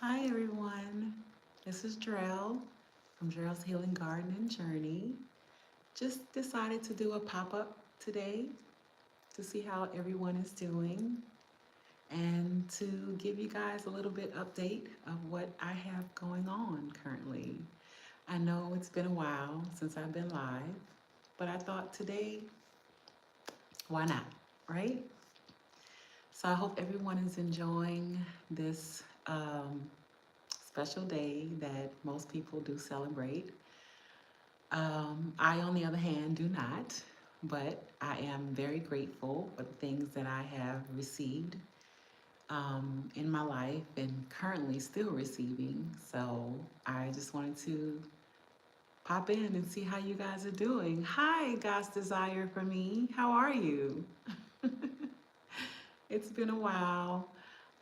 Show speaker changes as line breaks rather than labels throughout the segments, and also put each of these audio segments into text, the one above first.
Hi everyone, this is Drell from Drell's Healing Garden and Journey. Just decided to do a pop-up today to see how everyone is doing and to give you guys a little bit update of what I have going on currently. I know it's been a while since I've been live, but I thought today, why not, right? So I hope everyone is enjoying this special day that most people do celebrate. I, on the other hand, do not, but I am very grateful for the things that I have received in my life and currently still receiving. So I just wanted to pop in and see how you guys are doing. Hi, God's Desire for me. How are you? It's been a while.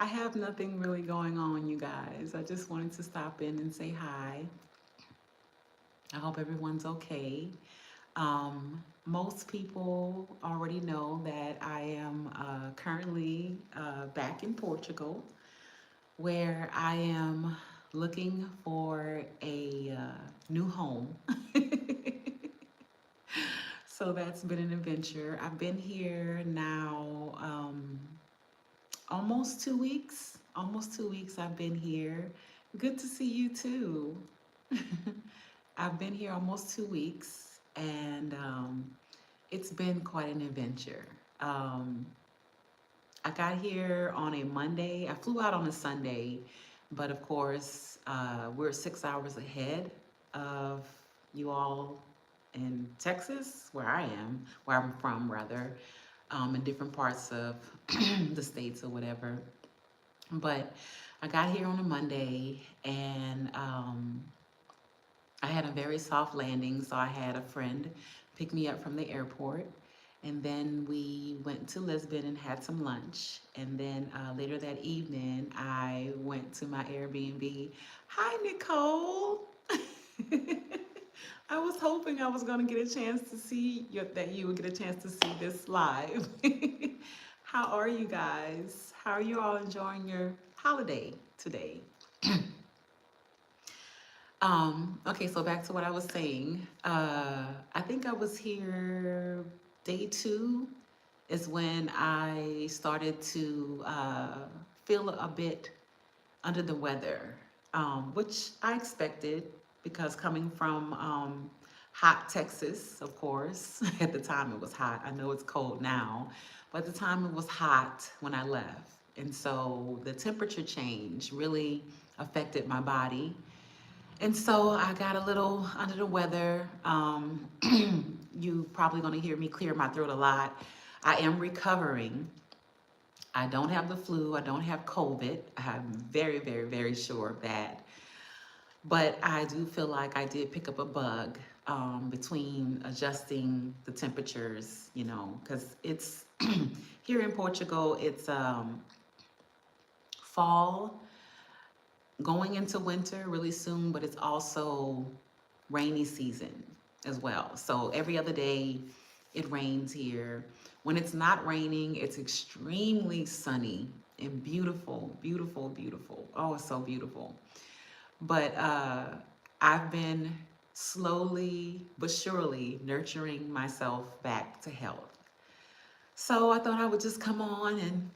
I have nothing really going on, you guys. I just wanted to stop in and say hi. I hope everyone's okay. Most people already know that I am currently back in Portugal, where I am looking for a new home. So that's been an adventure. I've been here now almost 2 weeks. Almost 2 weeks I've been here. Good to see you too. I've been here almost 2 weeks, and it's been quite an adventure. Um, I got here on a Monday. I flew out on a Sunday, but of course, we're 6 hours ahead of you all in Texas, where I am, where I'm from, rather, in different parts of the states or whatever. But I got here on a Monday, and I had a very soft landing, so I had a friend pick me up from the airport. And then we went to Lisbon and had some lunch. And then later that evening, I went to my Airbnb. Hi, Nicole. I was hoping I was going to get a chance to see that you would get a chance to see this live. How are you guys? How are you all enjoying your holiday today? Okay, so back to what I was saying. I think I was here day two is when I started to feel a bit under the weather, which I expected because coming from hot Texas, of course, at the time it was hot. I know it's cold now, but at the time it was hot when I left. And so the temperature change really affected my body, and so I got a little under the weather. You probably going to hear me clear my throat a lot. I am recovering. I don't have the flu. I don't have COVID. I'm very, very, very sure of that. But I do feel like I did pick up a bug between adjusting the temperatures, because it's here in Portugal, it's fall going into winter really soon, but it's also rainy season as well. So every other day it rains here. When it's not raining, it's extremely sunny and beautiful, beautiful, beautiful. Oh, it's so beautiful. But I've been slowly but surely nurturing myself back to health. So I thought I would just come on and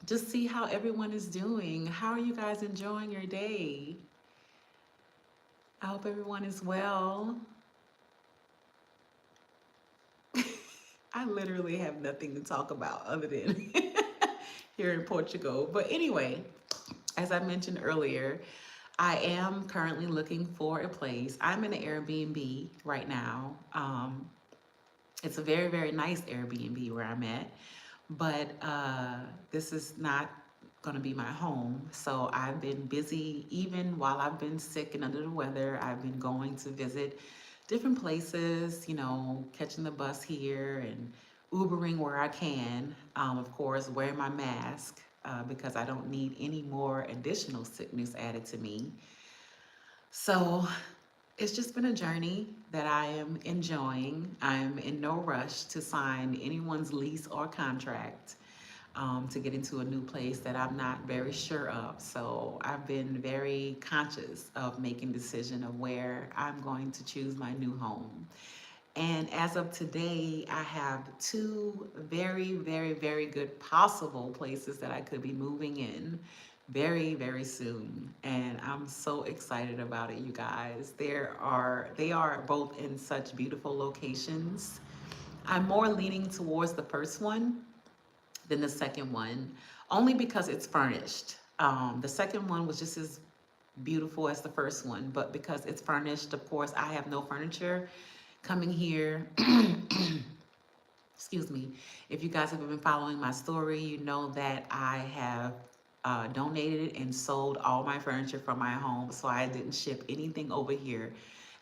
just see how everyone is doing. How are you guys enjoying your day? I hope everyone is well. I literally have nothing to talk about other than here in Portugal. But anyway, as I mentioned earlier, I am currently looking for a place. I'm in an Airbnb right now. It's a very, very nice Airbnb where I'm at, but this is not going to be my home. So I've been busy, even while I've been sick and under the weather. I've been going to visit different places, catching the bus here and Ubering where I can. Of course, wearing my mask because I don't need any more additional sickness added to me. So it's just been a journey that I am enjoying. I'm in no rush to sign anyone's lease or contract. to get into a new place that I'm not very sure of. So I've been very conscious of making decision of where I'm going to choose my new home. And as of today, I have two very, very, very good possible places that I could be moving in very, very soon. And I'm so excited about it, you guys. They are both in such beautiful locations. I'm more leaning towards the first one than the second one, only because it's furnished. The second one was just as beautiful as the first one, but because it's furnished, of course, I have no furniture coming here. Excuse me. If you guys have been following my story, you know that I have donated and sold all my furniture from my home, so I didn't ship anything over here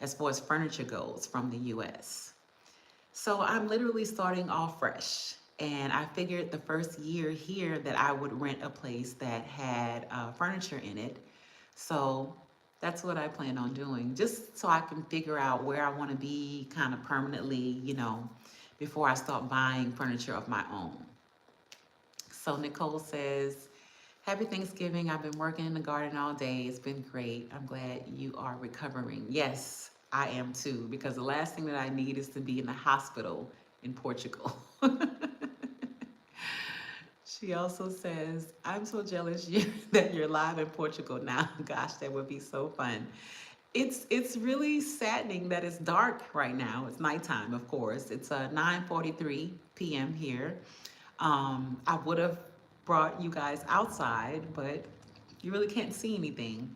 as far as furniture goes from the US. So I'm literally starting off fresh. And I figured the first year here that I would rent a place that had furniture in it. So that's what I plan on doing, just so I can figure out where I want to be kind of permanently, before I start buying furniture of my own. So Nicole says, Happy Thanksgiving. I've been working in the garden all day. It's been great. I'm glad you are recovering. Yes, I am too, because the last thing that I need is to be in the hospital in Portugal. She also says, I'm so jealous that you're live in Portugal now. Gosh, that would be so fun. It's really saddening that it's dark right now. It's nighttime, of course. It's 9:43 p.m. here. I would have brought you guys outside, but you really can't see anything.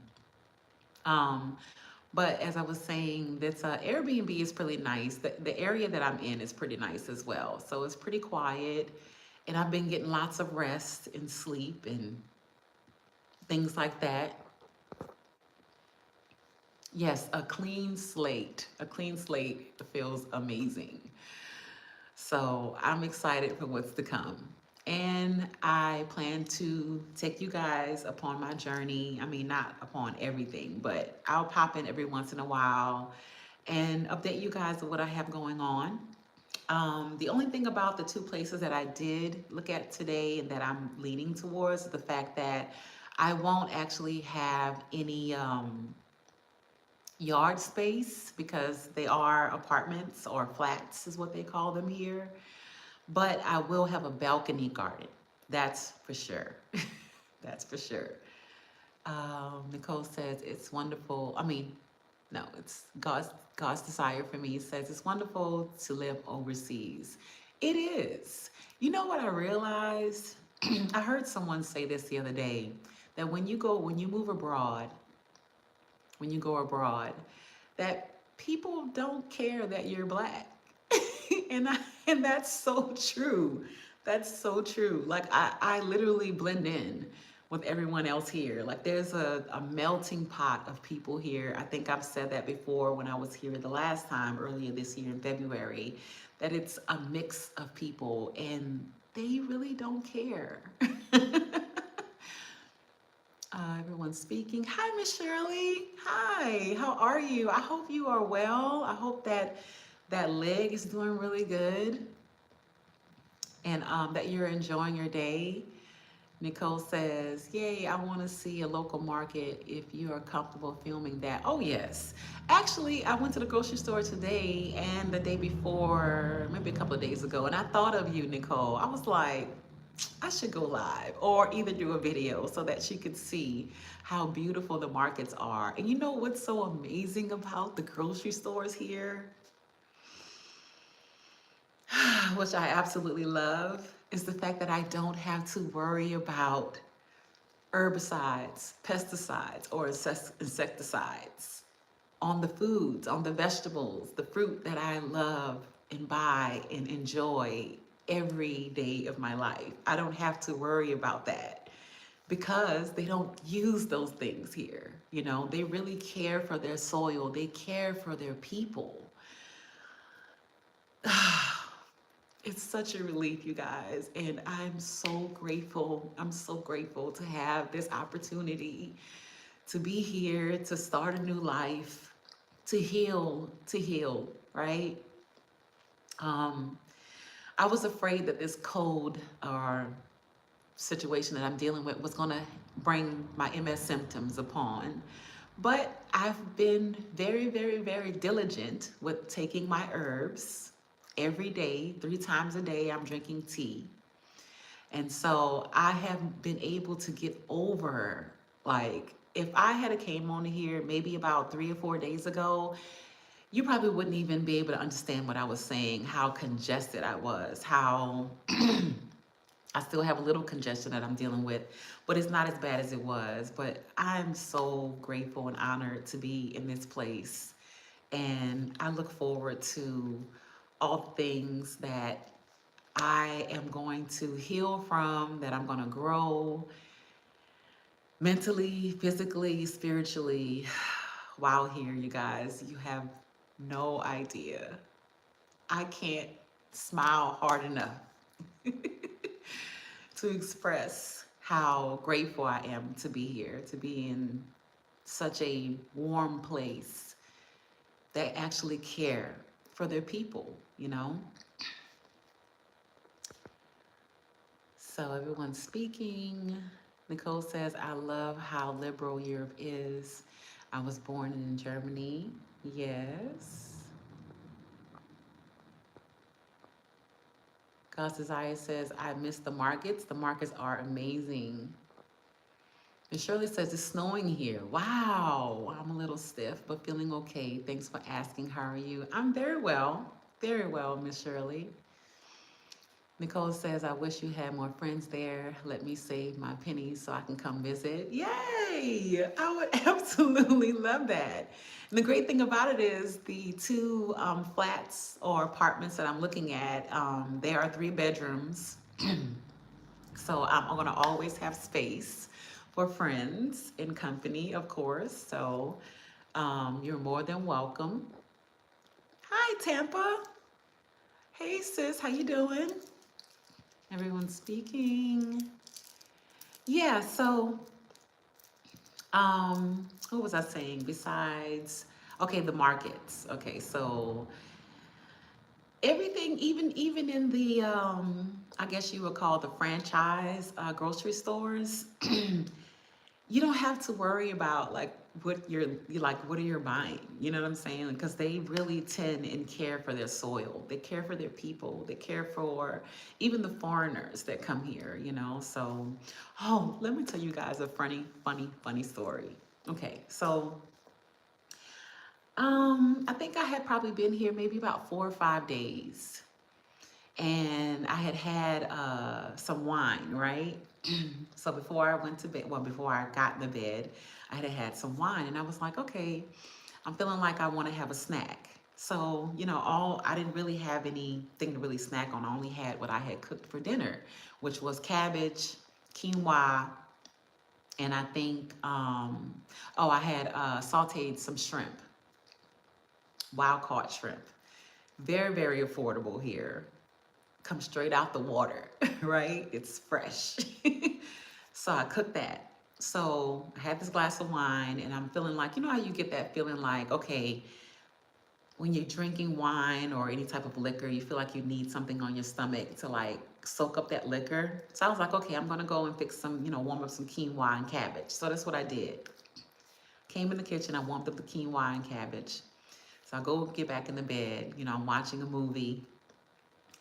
Um, but as I was saying, this Airbnb is pretty nice. The area that I'm in is pretty nice as well. So it's pretty quiet, and I've been getting lots of rest and sleep and things like that. Yes, a clean slate. A clean slate feels amazing. So I'm excited for what's to come. And I plan to take you guys upon my journey. I mean, not upon everything, but I'll pop in every once in a while and update you guys of what I have going on. The only thing about the two places that I did look at today and that I'm leaning towards is the fact that I won't actually have any yard space because they are apartments or flats, is what they call them here. But I will have a balcony garden. That's for sure. That's for sure. Nicole says it's wonderful. I mean, no, it's God's desire for me. It says it's wonderful to live overseas. It is. You know what I realized? I heard someone say this the other day that when you move abroad, when you go abroad, that people don't care that you're black. and and that's so true. That's so true. Like I literally blend in with everyone else here. Like there's a melting pot of people here. I think I've said that before when I was here the last time earlier this year in February, that it's a mix of people and they really don't care. Everyone's speaking. Hi, Miss Shirley. Hi, how are you? I hope you are well. I hope that that leg is doing really good and that you're enjoying your day. Nicole says, Yay, I want to see a local market if you are comfortable filming that. Oh, yes. Actually, I went to the grocery store today and the day before, maybe a couple of days ago, and I thought of you, Nicole. I was like, I should go live or either do a video so that she could see how beautiful the markets are. And you know what's so amazing about the grocery stores here, which I absolutely love, is the fact that I don't have to worry about herbicides, pesticides, or insecticides on the foods, on the vegetables, the fruit that I love and buy and enjoy every day of my life. I don't have to worry about that because they don't use those things here. You know, they really care for their soil, they care for their people. It's such a relief, you guys, and I'm so grateful. I'm so grateful to have this opportunity to be here, to start a new life, to heal, right? Um, I was afraid that this cold or situation that I'm dealing with was going to bring my MS symptoms upon. But I've been very, very, very diligent with taking my herbs every day, 3 times a day. I'm drinking tea. And so I have been able to get over, like, if I had a came on here maybe about 3 or 4 days ago, you probably wouldn't even be able to understand what I was saying, how congested I was, how I still have a little congestion that I'm dealing with, but it's not as bad as it was. But I'm so grateful and honored to be in this place. And I look forward to all the things that I am going to heal from, that I'm going to grow mentally, physically, spiritually. While here, you guys, you have no idea. I can't smile hard enough to express how grateful I am to be here, to be in such a warm place that actually care for their people, you know? So everyone's speaking. Nicole says, I love how liberal Europe is. I was born in Germany. Yes. God's Desire says, I miss the markets. The markets are amazing. And Shirley says, it's snowing here. Wow. I'm a little stiff, but feeling okay. Thanks for asking. How are you? I'm very well. Very well, Miss Shirley. Nicole says, I wish you had more friends there. Let me save my pennies so I can come visit. Yay! I would absolutely love that. And the great thing about it is the two flats or apartments that I'm looking at, they are 3 bedrooms. So I'm going to always have space for friends and company, of course. So you're more than welcome. Hi, Tampa. Hey, sis. How you doing? Everyone's speaking. Yeah, so what was I saying besides, okay, the markets. Okay, so everything, even in the I guess you would call the franchise grocery stores, you don't have to worry about like you like what are you buying, you know what I'm saying, because they really tend and care for their soil, they care for their people, they care for even the foreigners that come here, you know. So oh, let me tell you guys a funny story. Okay, so I think I had probably been here maybe about 4 or 5 days, and I had had some wine, right? So before I went to bed, well, before I got in the bed, I had had some wine, and I was like, okay, I'm feeling like I want to have a snack. So, you know, all I didn't really have anything to really snack on. I only had what I had cooked for dinner, which was cabbage, quinoa, and I think, oh, I had sauteed some shrimp, wild caught shrimp. Very, very affordable here. Comes straight out the water, right? It's fresh. So I cooked that. So I had this glass of wine, and I'm feeling like, you know how you get that feeling like, okay, when you're drinking wine or any type of liquor, you feel like you need something on your stomach to like soak up that liquor. So I was like, okay, I'm gonna go and fix some, you know, warm up some quinoa and cabbage. So that's what I did. Came in the kitchen, I warmed up the quinoa and cabbage. So I go get back in the bed, you know, I'm watching a movie,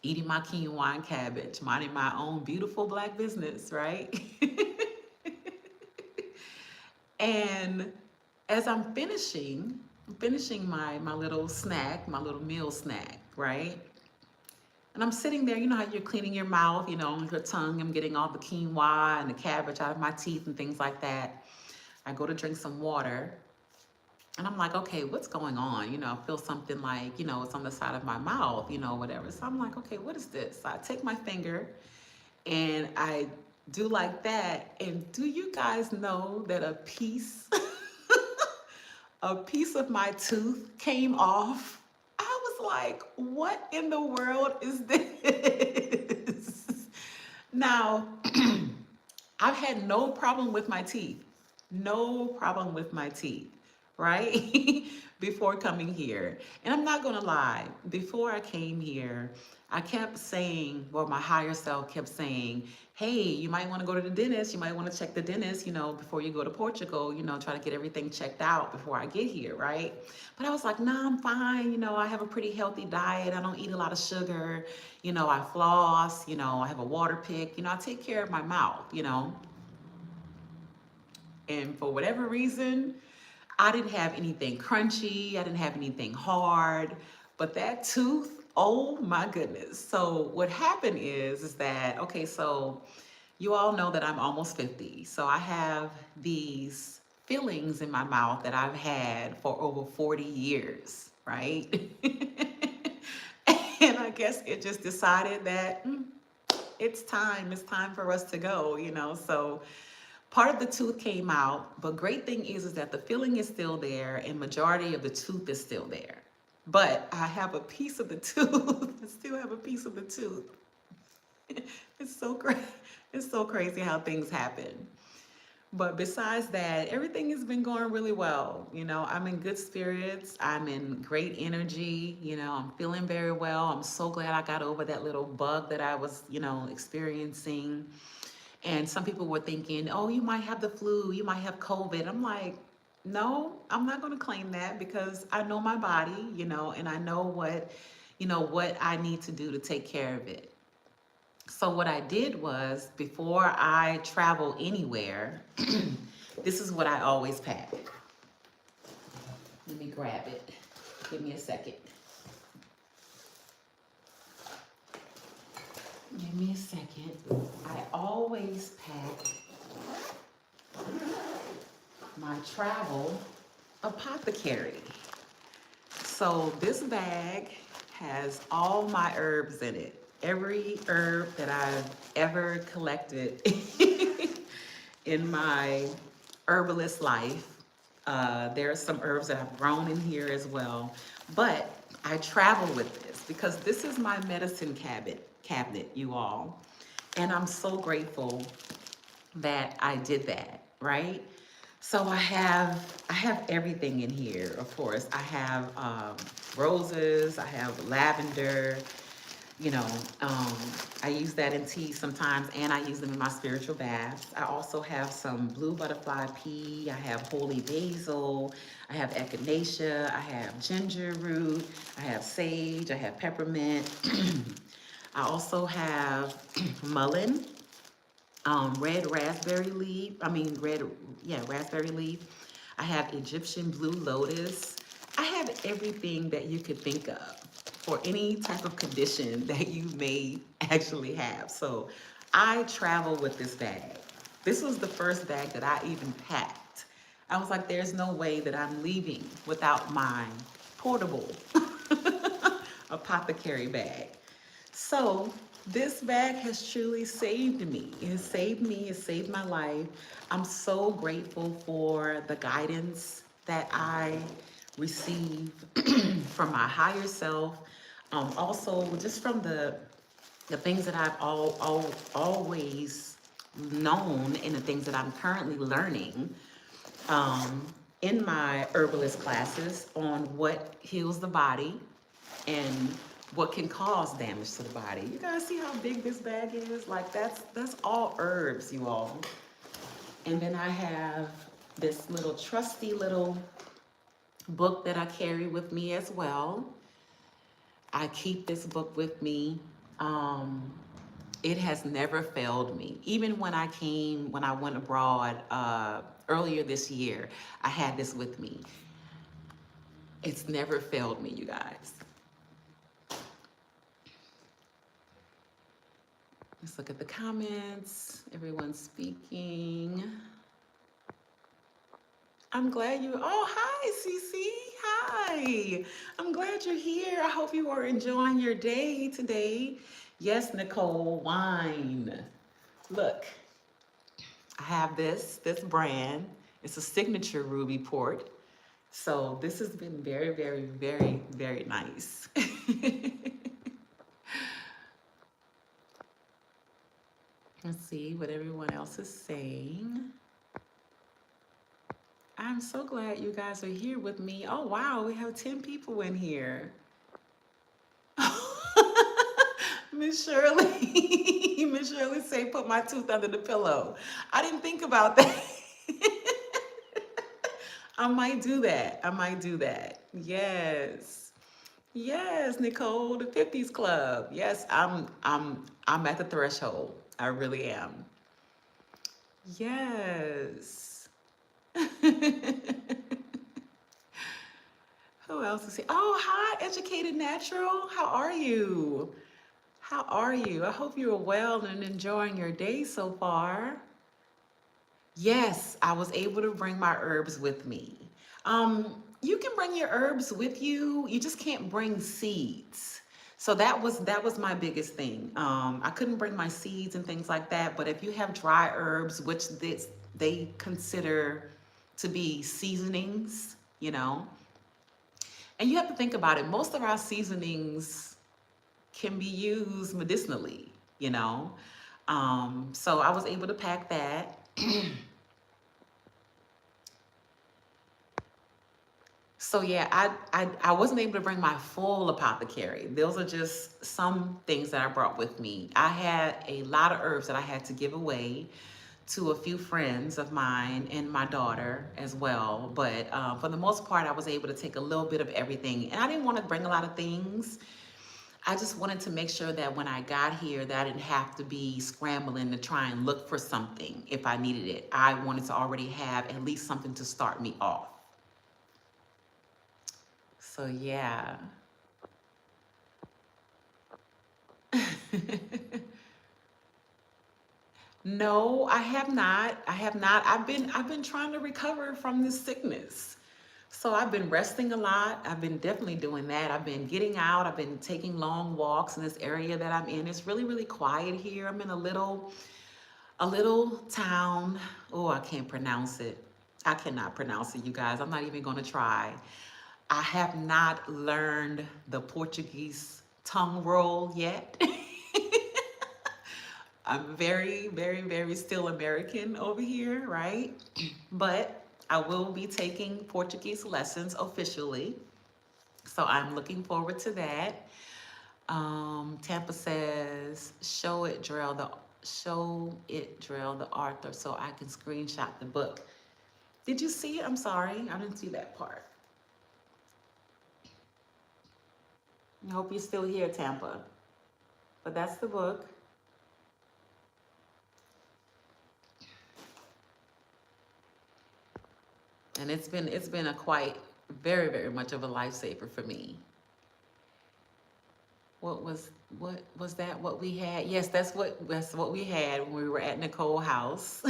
eating my quinoa and cabbage, minding my own beautiful black business, right? And as I'm finishing my little snack, my little meal snack, right? And I'm sitting there, you know how you're cleaning your mouth, you know, your tongue, I'm getting all the quinoa and the cabbage out of my teeth and things like that. I go to drink some water, and I'm like, okay, what's going on? You know, I feel something like, you know, it's on the side of my mouth, you know, whatever. So I'm like, okay, what is this? So I take my finger and I do like that. And do you guys know that a piece, a piece of my tooth came off? I was like, what in the world is this? Now, I've had no problem with my teeth. No problem with my teeth, right? Before coming here. And I'm not going to lie, before I came here, I kept saying, well, my higher self kept saying, hey, you might want to go to the dentist. You might want to check the dentist, before you go to Portugal, try to get everything checked out before I get here, right? But I was like, nah, I'm fine. I have a pretty healthy diet. I don't eat a lot of sugar. I floss, I have a water pick. I take care of my mouth. And for whatever reason, I didn't have anything crunchy. I didn't have anything hard. But that tooth, oh my goodness. So what happened is that, okay, so you all know that I'm almost 50. So I have these fillings in my mouth that I've had for over 40 years, right? And I guess it just decided that it's time for us to go. So part of the tooth came out, but great thing is that the filling is still there and majority of the tooth is still there. But I have a piece of the tooth. I still have a piece of the tooth. It's so crazy. It's so crazy how things happen. But besides that, everything has been going really well. I'm in good spirits. I'm in great energy. I'm feeling very well. I'm so glad I got over that little bug that I was, experiencing. And some people were thinking, oh, you might have the flu, you might have COVID. I'm like, no, I'm not going to claim that because I know my body, and I know what I need to do to take care of it. So what I did was before I travel anywhere, this is what I always pack. Let me grab it. Give me a second. Give me a second. I always pack my travel apothecary. So this bag has all my herbs in it. Every herb that I've ever collected in my herbalist life. There are some herbs that I've grown in here as well. But I travel with this because this is my medicine cabinet, you all. And I'm so grateful that I did that, right? So I have everything in here, of course. I have roses, I have lavender, you know, um, I use that in tea sometimes, and I use them in my spiritual baths. I also have some blue butterfly pea, I have holy basil, I have echinacea, I have ginger root, I have sage, I have peppermint. I also have mullein, red raspberry leaf. Raspberry leaf. I have Egyptian blue lotus. I have everything that you could think of for any type of condition that you may actually have. So I travel with this bag. This was the first bag that I even packed. I was like, there's no way that I'm leaving without my portable apothecary bag. So this bag has truly saved me. It has saved me, it saved my life. I'm so grateful for the guidance that I receive from my higher self. Also, just from the things that I've always known and the things that I'm currently learning um, in my herbalist classes on what heals the body and what can cause damage to the body. You guys see how big this bag is? Like that's all herbs, you all. And then I have this little trusty little book that I carry with me as well. I keep this book with me. Um, it has never failed me. Even when I went abroad earlier this year, I had this with me. It's never failed me, you guys. Let's look at the comments. Everyone's speaking. I'm glad you, oh, hi, Cece. Hi. I'm glad you're here. I hope you are enjoying your day today. Yes, Nicole, wine. Look, I have this brand. It's a signature ruby port. So this has been very, very, very, very nice. Let's see what everyone else is saying. I'm so glad you guys are here with me. Oh, wow, we have 10 people in here. Miss Shirley, Miss Shirley say, put my tooth under the pillow. I didn't think about that. I might do that. I might do that. Yes. Yes, Nicole, the 50s Club. Yes, I'm at the threshold. I really am. Yes. Who else is here? Oh, hi, Educated Natural. How are you? How are you? I hope you're well and enjoying your day so far. Yes, I was able to bring my herbs with me. You can bring your herbs with you. You just can't bring seeds. So that was my biggest thing. I couldn't bring my seeds and things like that. But if you have dry herbs, which they consider to be seasonings, and you have to think about it. Most of our seasonings can be used medicinally, you know. So I was able to pack that. So yeah, I wasn't able to bring my full apothecary. Those are just some things that I brought with me. I had a lot of herbs that I had to give away to a few friends of mine and my daughter as well. But for the most part, I was able to take a little bit of everything. And I didn't want to bring a lot of things. I just wanted to make sure that when I got here, that I didn't have to be scrambling to try and look for something if I needed it. I wanted to already have at least something to start me off. So yeah. No, I have not. I have not. I've been trying to recover from this sickness. So I've been resting a lot. I've been definitely doing that. I've been getting out. I've been taking long walks in this area that I'm in. It's really, really quiet here. I'm in a little town. Oh, I can't pronounce it. I cannot pronounce it, you guys. I'm not even going to try. I have not learned the Portuguese tongue roll yet. I'm very, very, very still American over here, right? But I will be taking Portuguese lessons officially. So I'm looking forward to that. Tampa says, show it, Drell, the author, so I can screenshot the book. Did you see it? I'm sorry, I didn't see that part. I hope you're still here, Tampa. But that's the book. And it's been a quite very, very much of a lifesaver for me. What was that what we had? Yes, that's what we had when we were at Nicole House.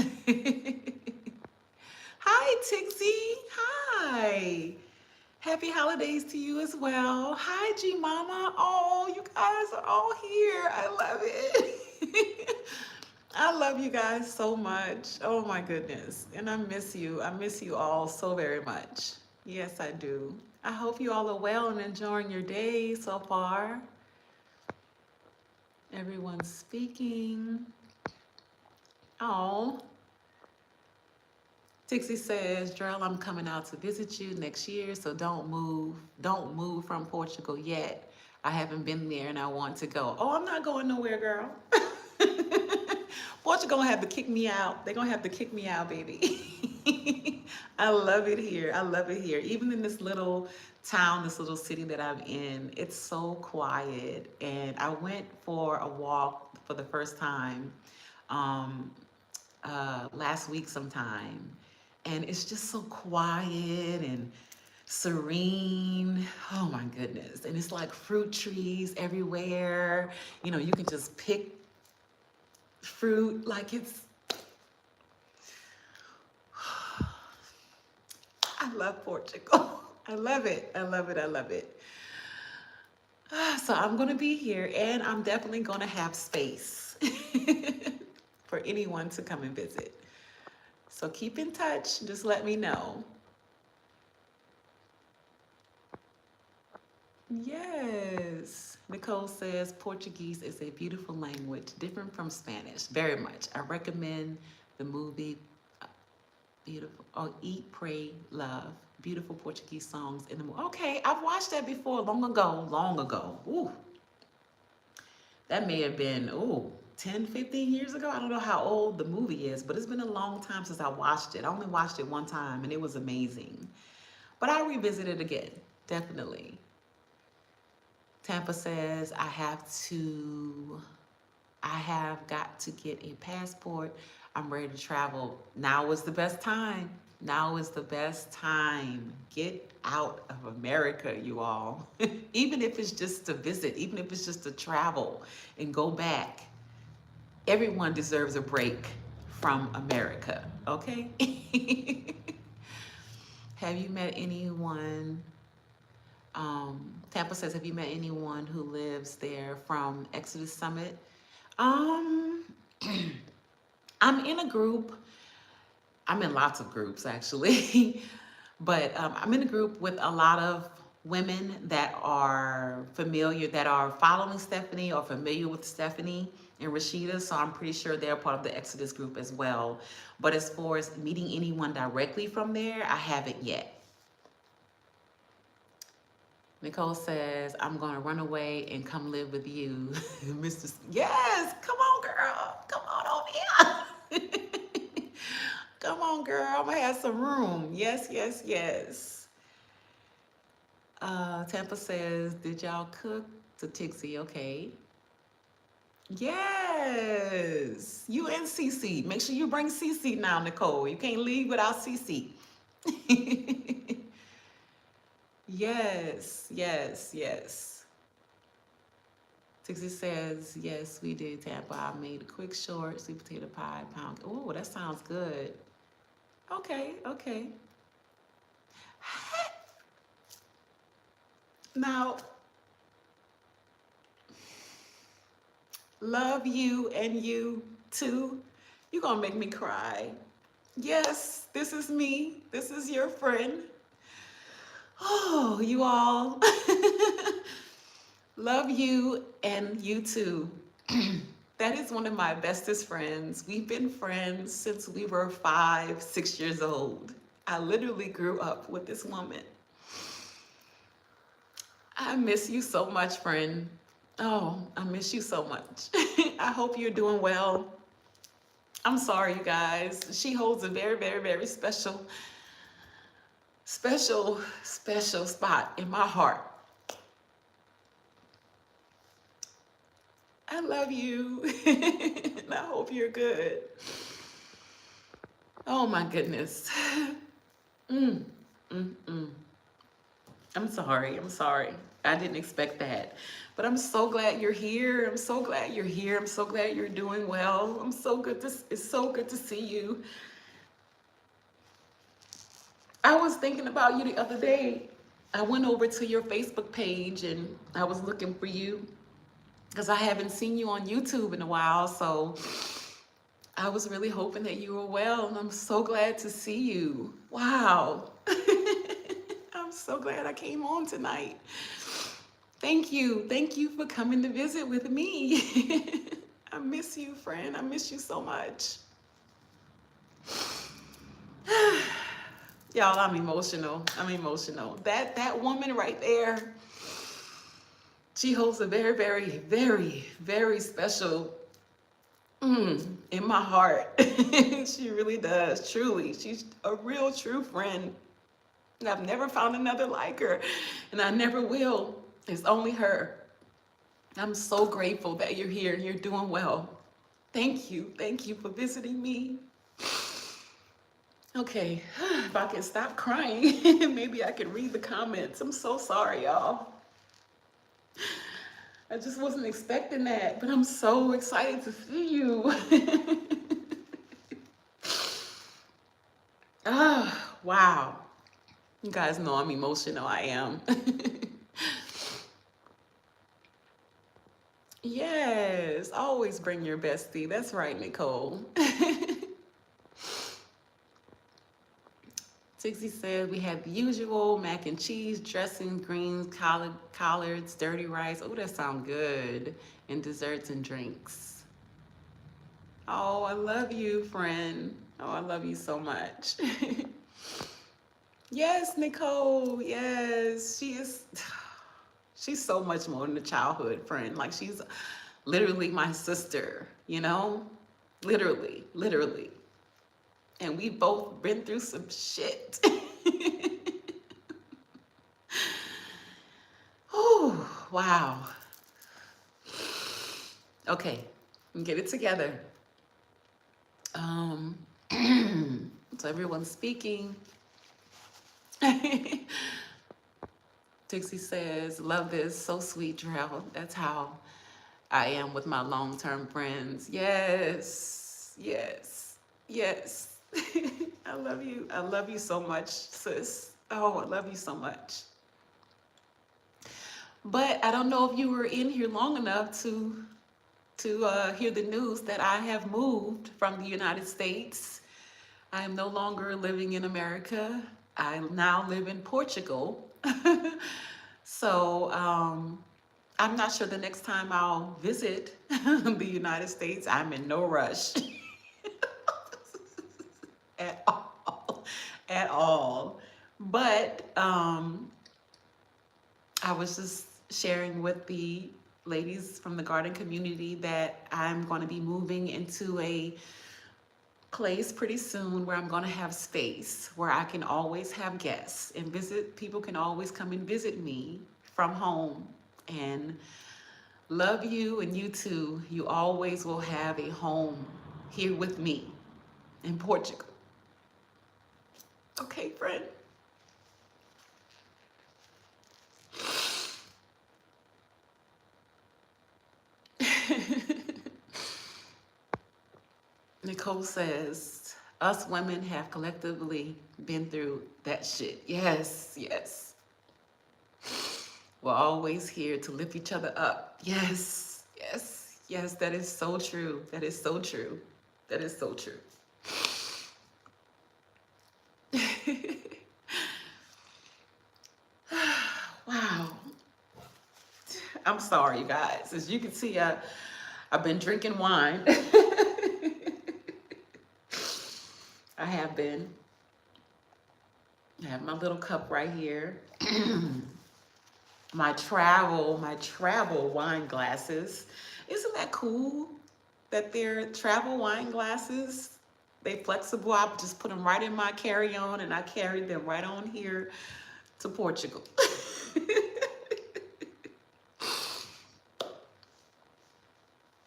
Hi, Tixie. Hi. Happy holidays to you as well. Hi, G Mama. Oh, you guys are all here. I love it. I love you guys so much. Oh my goodness. And I miss you. I miss you all so very much. Yes, I do. I hope you all are well and enjoying your day so far. Everyone's speaking. Oh, Tixie says, Drell, I'm coming out to visit you next year, so don't move. Don't move from Portugal yet. I haven't been there and I want to go. Oh, I'm not going nowhere, girl. Portugal gonna have to kick me out. They're gonna have to kick me out, baby. I love it here. I love it here. Even in this little town, this little city that I'm in, it's so quiet. And I went for a walk for the first time um, last week sometime. And it's just so quiet and serene. Oh my goodness. And it's like fruit trees everywhere. You can just pick fruit like it's I love Portugal. I love it. I love it. I love it. So I'm going to be here and I'm definitely going to have space for anyone to come and visit. So keep in touch. Just let me know. Yes. Nicole says Portuguese is a beautiful language, different from Spanish. Very much. I recommend the movie. Beautiful. Oh, Eat, Pray, Love. Beautiful Portuguese songs in the movie. Okay, I've watched that before long ago, long ago. Ooh, that may have been, 10, 15 years ago. I don't know how old the movie is, but it's been a long time since I watched it. I only watched it one time and it was amazing. But I'll revisit it again, definitely. Tampa says, I have got to get a passport. I'm ready to travel. Now is the best time. Now is the best time. Get out of America, you all. Even if it's just to visit, even if it's just to travel and go back. Everyone deserves a break from America, okay? Have you met anyone? Tampa says, have you met anyone who lives there from Exodus Summit? Um, I'm in a group. I'm in lots of groups actually, but I'm in a group with a lot of women that are familiar, that are following Stephanie or familiar with Stephanie and Rashida. So I'm pretty sure they're part of the Exodus group as well. But as far as meeting anyone directly from there, I haven't yet. Nicole says, I'm going to run away and come live with you. Mr. Yes, come on, girl. Come on over here. Come on, girl. I'm going to have some room. Yes, yes, yes. Tampa says, did y'all cook? To Tixie, okay. Yes. You and Cece. Make sure you bring Cece now, Nicole. You can't leave without Cece. Yes, yes, yes. Tixie says, yes, we did Tampa. I made a quick short sweet potato pie pound. Oh, that sounds good. Okay, okay. Now, love you and you too. You're gonna make me cry. Yes, this is me. This is your friend. Oh, you all. Love you and you too. That is one of my bestest friends. We've been friends since we were 5, 6 years old. I literally grew up with this woman. I miss you so much, friend. Oh, I miss you so much. I hope you're doing well. I'm sorry, you guys. She holds a very, very, very special spot in my heart. I love you. And I hope you're good. Oh my goodness. Mm, mm, mm. I'm sorry. I'm sorry. I didn't expect that. But I'm so glad you're here. I'm so glad you're here. I'm so glad you're doing well. It's so good to see you. I was thinking about you the other day. I went over to your Facebook page and I was looking for you because I haven't seen you on YouTube in a while. So I was really hoping that you were well, and I'm so glad to see you. Wow. I'm so glad I came on tonight. Thank you. Thank you for coming to visit with me. I miss you, friend. I miss you so much. Y'all, I'm emotional. I'm emotional. That woman right there, she holds a very, very, very, very special in my heart. She really does, truly. She's a real, true friend. And I've never found another like her, and I never will. It's only her. I'm so grateful that you're here and you're doing well. Thank you. Thank you for visiting me. Okay, if I can stop crying, maybe I can read the comments. I'm so sorry, y'all. I just wasn't expecting that, but I'm so excited to see you. Ah, wow. You guys know I'm emotional. I am. Yes, always bring your bestie. That's right, Nicole. Tixie said we had the usual mac and cheese, dressing, greens, collards, dirty rice. Oh, that sounds good. And desserts and drinks. Oh, I love you, friend. Oh, I love you so much. Yes, Nicole. Yes, she is. She's so much more than a childhood friend. Like she's literally my sister, you know? Literally, literally. And we've both been through some shit. Oh, wow. Okay, get it together. Um, so everyone's speaking. Dixie says, love this, so sweet, Drell. That's how I am with my long-term friends. Yes, yes, yes. I love you. I love you so much, sis. Oh, I love you so much. But I don't know if you were in here long enough to hear the news that I have moved from the United States. I am no longer living in America. I now live in Portugal. So I'm not sure the next time I'll visit the United States. I'm in no rush at all, at all. But I was just sharing with the ladies from the garden community that I'm going to be moving into a place pretty soon where I'm going to have space where I can always have guests and visit. People can always come and visit me from home. And love you, and you too. You always will have a home here with me in Portugal. Okay, friend? Nicole says, us women have collectively been through that shit. Yes, yes. We're always here to lift each other up. Yes, yes, yes. That is so true. That is so true. That is so true. Wow. I'm sorry, you guys. As you can see, I've been drinking wine. I have been. I have my little cup right here. my travel wine glasses. Isn't that cool that they're travel wine glasses? They flexible. I just put them right in my carry-on and I carried them right on here to Portugal.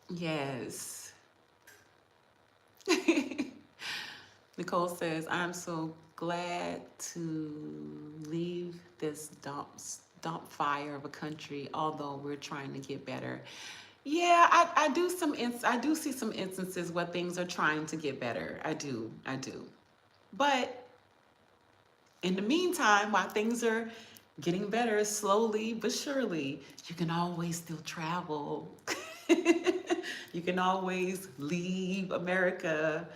Yes. Nicole says, I'm so glad to leave this dump fire of a country, although we're trying to get better. Yeah, I do see some instances where things are trying to get better. I do. But in the meantime, while things are getting better slowly but surely, you can always still travel. You can always leave America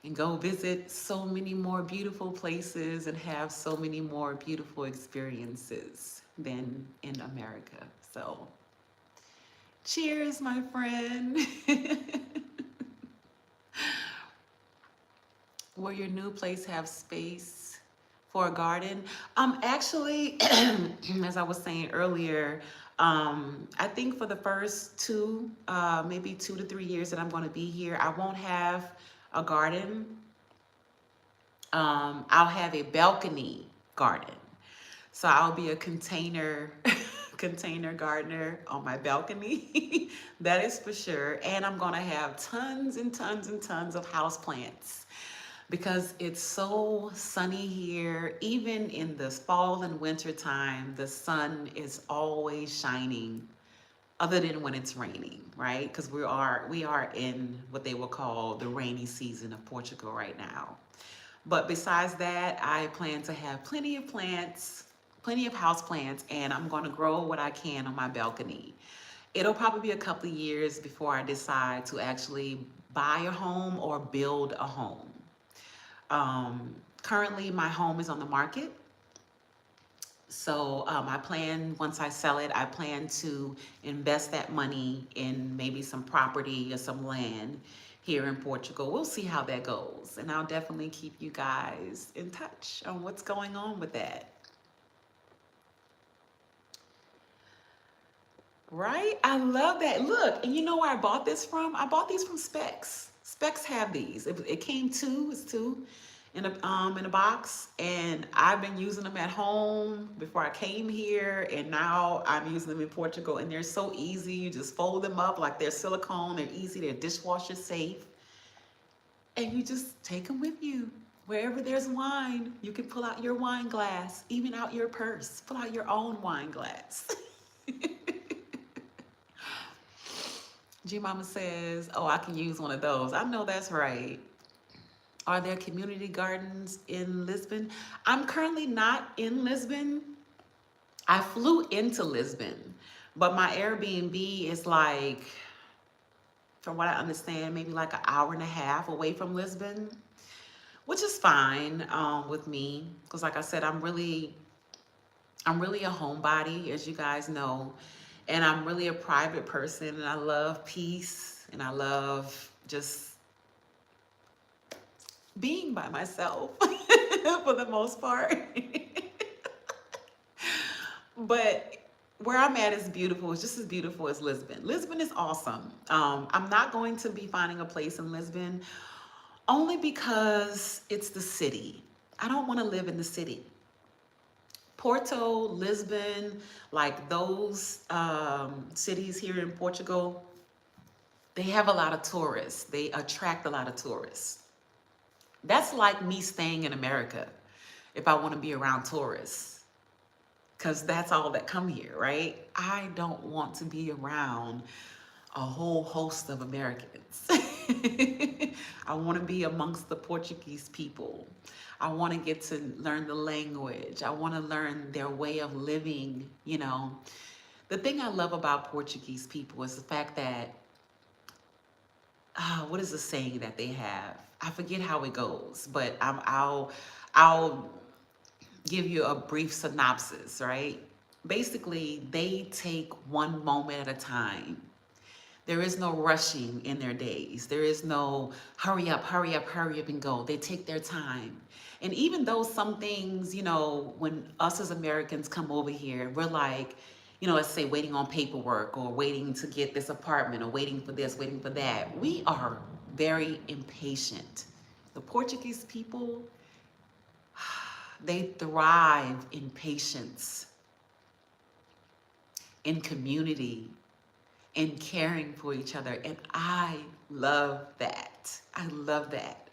and go visit so many more beautiful places and have so many more beautiful experiences than in America. So, cheers, my friend. Will your new place have space for a garden? Actually, as I was saying earlier, I think for the first maybe 2 to 3 years that I'm going to be here, I won't have a garden. I'll have a balcony garden. So I'll be a container gardener on my balcony. That is for sure. And I'm gonna have tons and tons and tons of house plants because it's so sunny here. Even in the fall and winter time, the sun is always shining, other than when it's raining, right? Because we are in what they will call the rainy season of Portugal right now. But besides that, I plan to have plenty of plants, plenty of house plants, and I'm going to grow what I can on my balcony. It'll probably be a couple of years before I decide to actually buy a home or build a home. Currently, my home is on the market. So I plan, once I sell it, I plan to invest that money in maybe some property or some land here in Portugal. We'll see how that goes. And I'll definitely keep you guys in touch on what's going on with that. Right? I love that. Look, and you know where I bought this from? I bought these from Specs. Specs have these. It came two. It's two in a box, and I've been using them at home before I came here, and now I'm using them in Portugal, and they're so easy. You just fold them up like they're silicone. They're easy. They're dishwasher safe, and you just take them with you. Wherever there's wine, you can pull out your wine glass, even out your purse. Pull out your own wine glass. G Mama says, oh, I can use one of those. I know that's right. Are there community gardens in Lisbon? I'm currently not in Lisbon. I flew into Lisbon, but my Airbnb is like, from what I understand, maybe like an hour and a half away from Lisbon, which is fine with me. Because like I said, I'm really a homebody, as you guys know, and I'm really a private person, and I love peace, and I love just being by myself for the most part. But where I'm at is beautiful. It's just as beautiful as Lisbon. Lisbon is awesome. I'm not going to be finding a place in Lisbon only because it's the city. I don't want to live in the city. Porto, Lisbon, like those cities here in Portugal, they have a lot of tourists. They attract a lot of tourists. That's like me staying in America if I want to be around tourists, because that's all that come here, right? I don't want to be around a whole host of Americans. I want to be amongst the Portuguese people. I want to get to learn the language. I want to learn their way of living, you know. The thing I love about Portuguese people is the fact that, what is the saying that they have? I forget how it goes, but I'll give you a brief synopsis, right? Basically, they take one moment at a time. There is no rushing in their days. There is no hurry up, hurry up, hurry up and go. They take their time. And even though some things, you know, when us as Americans come over here, we're like, you know, let's say waiting on paperwork or waiting to get this apartment or waiting for this, waiting for that. We are very impatient. The Portuguese people, they thrive in patience, in community, in caring for each other. And I love that. I love that.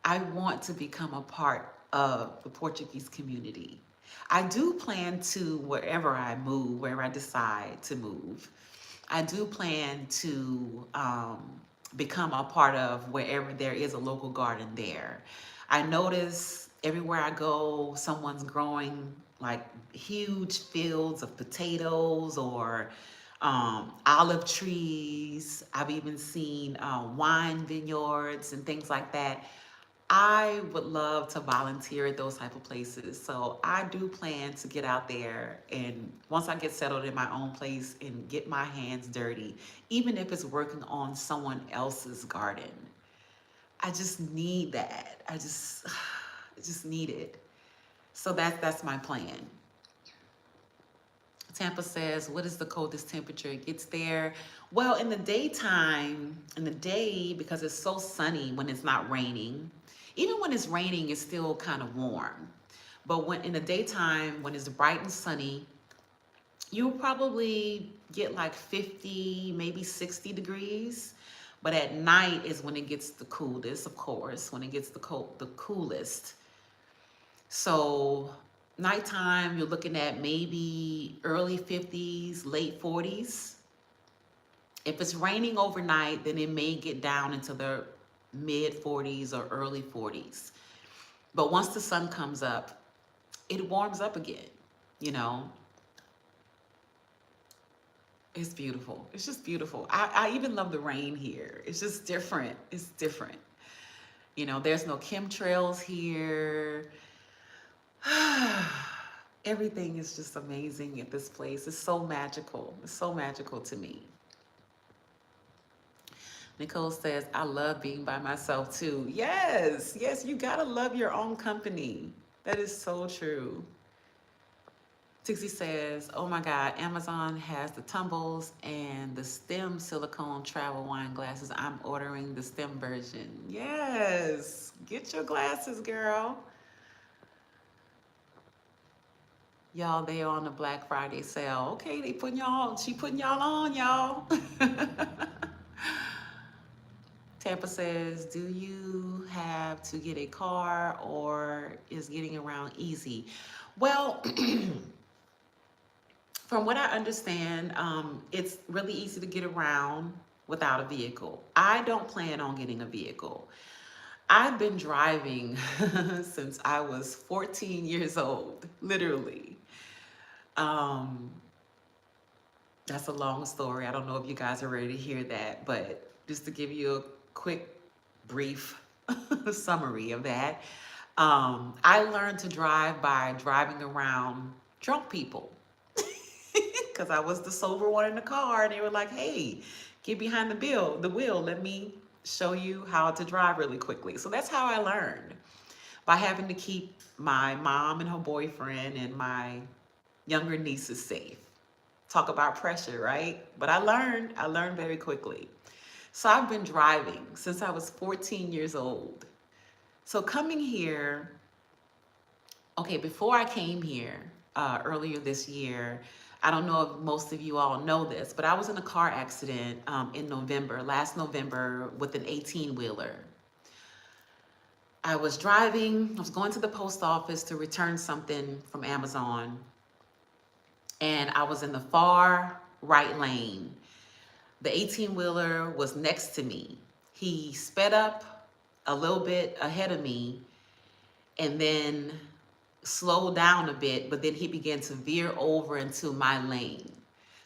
I want to become a part of the Portuguese community. I do plan to, wherever I move, wherever I decide to move, I do plan to become a part of wherever there is a local garden there. I notice everywhere I go, someone's growing like huge fields of potatoes or olive trees. I've even seen wine vineyards and things like that. I would love to volunteer at those type of places. So I do plan to get out there, and once I get settled in my own place and get my hands dirty, even if it's working on someone else's garden. I just need that. I just need it. So that's my plan. Tampa says, what is the coldest temperature it gets there? Well, in the daytime, in the day, because it's so sunny when it's not raining, even when it's raining, it's still kind of warm. But when in the daytime, when it's bright and sunny, you'll probably get like 50, maybe 60 degrees. But at night is when it gets the coolest, of course, when it gets the coolest. So nighttime, you're looking at maybe early 50s, late 40s. If it's raining overnight, then it may get down into the mid 40s or early 40s. But once the sun comes up, it warms up again, you know. It's beautiful. It's just beautiful. I even love the rain here. It's just different. It's different. You know, there's no chemtrails here. Everything is just amazing at this place. It's so magical. It's so magical to me. Nicole says, I love being by myself too. Yes, yes, you gotta love your own company. That is so true. Tixie says, oh my God, Amazon has the tumbles and the stem silicone travel wine glasses. I'm ordering the stem version. Yes, get your glasses, girl. Y'all, they on the Black Friday sale. Okay, they putting y'all, she putting y'all on, y'all. Tampa says, do you have to get a car or is getting around easy? Well, from what I understand, it's really easy to get around without a vehicle. I don't plan on getting a vehicle. I've been driving since I was 14 years old, literally. Um, that's a long story. I don't know if you guys are ready to hear that, but just to give you a quick, brief summary of that, I learned to drive by driving around drunk people because I was the sober one in the car, and they were like, "Hey, get behind the wheel. Let me show you how to drive really quickly." So that's how I learned, by having to keep my mom and her boyfriend and my younger nieces safe. Talk about pressure, right? But I learned very quickly. So I've been driving since I was 14 years old. So coming here, okay, before I came here earlier this year, I don't know if most of you all know this, but I was in a car accident in November, last November, with an 18-wheeler. I was driving, I was going to the post office to return something from Amazon, and I was in the far right lane. The 18-wheeler was next to me. He sped up a little bit ahead of me and then slowed down a bit, but then he began to veer over into my lane.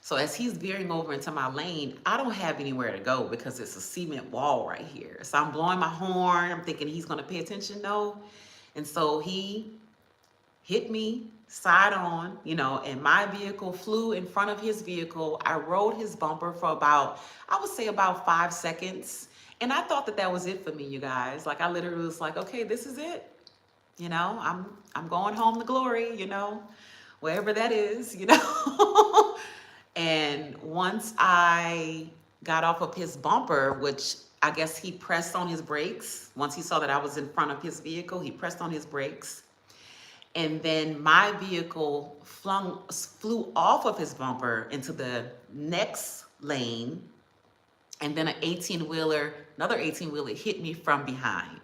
So as he's veering over into my lane, I don't have anywhere to go because it's a cement wall right here. So I'm blowing my horn. I'm thinking he's going to pay attention. No. And so he hit me side on, and my vehicle flew in front of his vehicle. I rode his bumper for about, I would say about 5 seconds. And I thought that that was it for me, you guys. Like I literally was like, okay, this is it. I'm going home to glory, wherever that is, And once I got off of his bumper, which I guess he pressed on his brakes, once he saw that I was in front of his vehicle, he pressed on his brakes. And then my vehicle flew off of his bumper into the next lane. And then another 18-wheeler hit me from behind.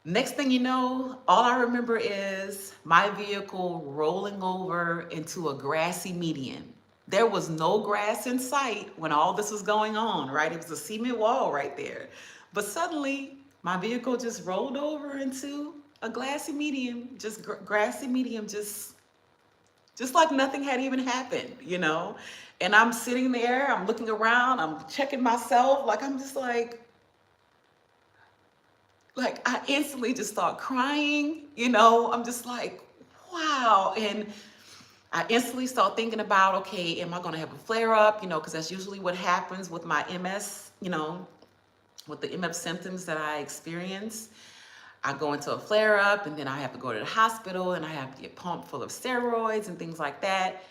Next thing you know, all I remember is my vehicle rolling over into a grassy median. There was no grass in sight when all this was going on, right? It was a cement wall right there. But suddenly, my vehicle just rolled over into a grassy median, just like nothing had even happened. And I'm sitting there, I'm looking around, I'm checking myself, like I'm just like I instantly just start crying, I'm just like, wow. And I instantly start thinking about, okay, am I going to have a flare up? Because that's usually what happens with my MS, with the MS symptoms that I experience. I go into a flare up and then I have to go to the hospital and I have to get pumped full of steroids and things like that.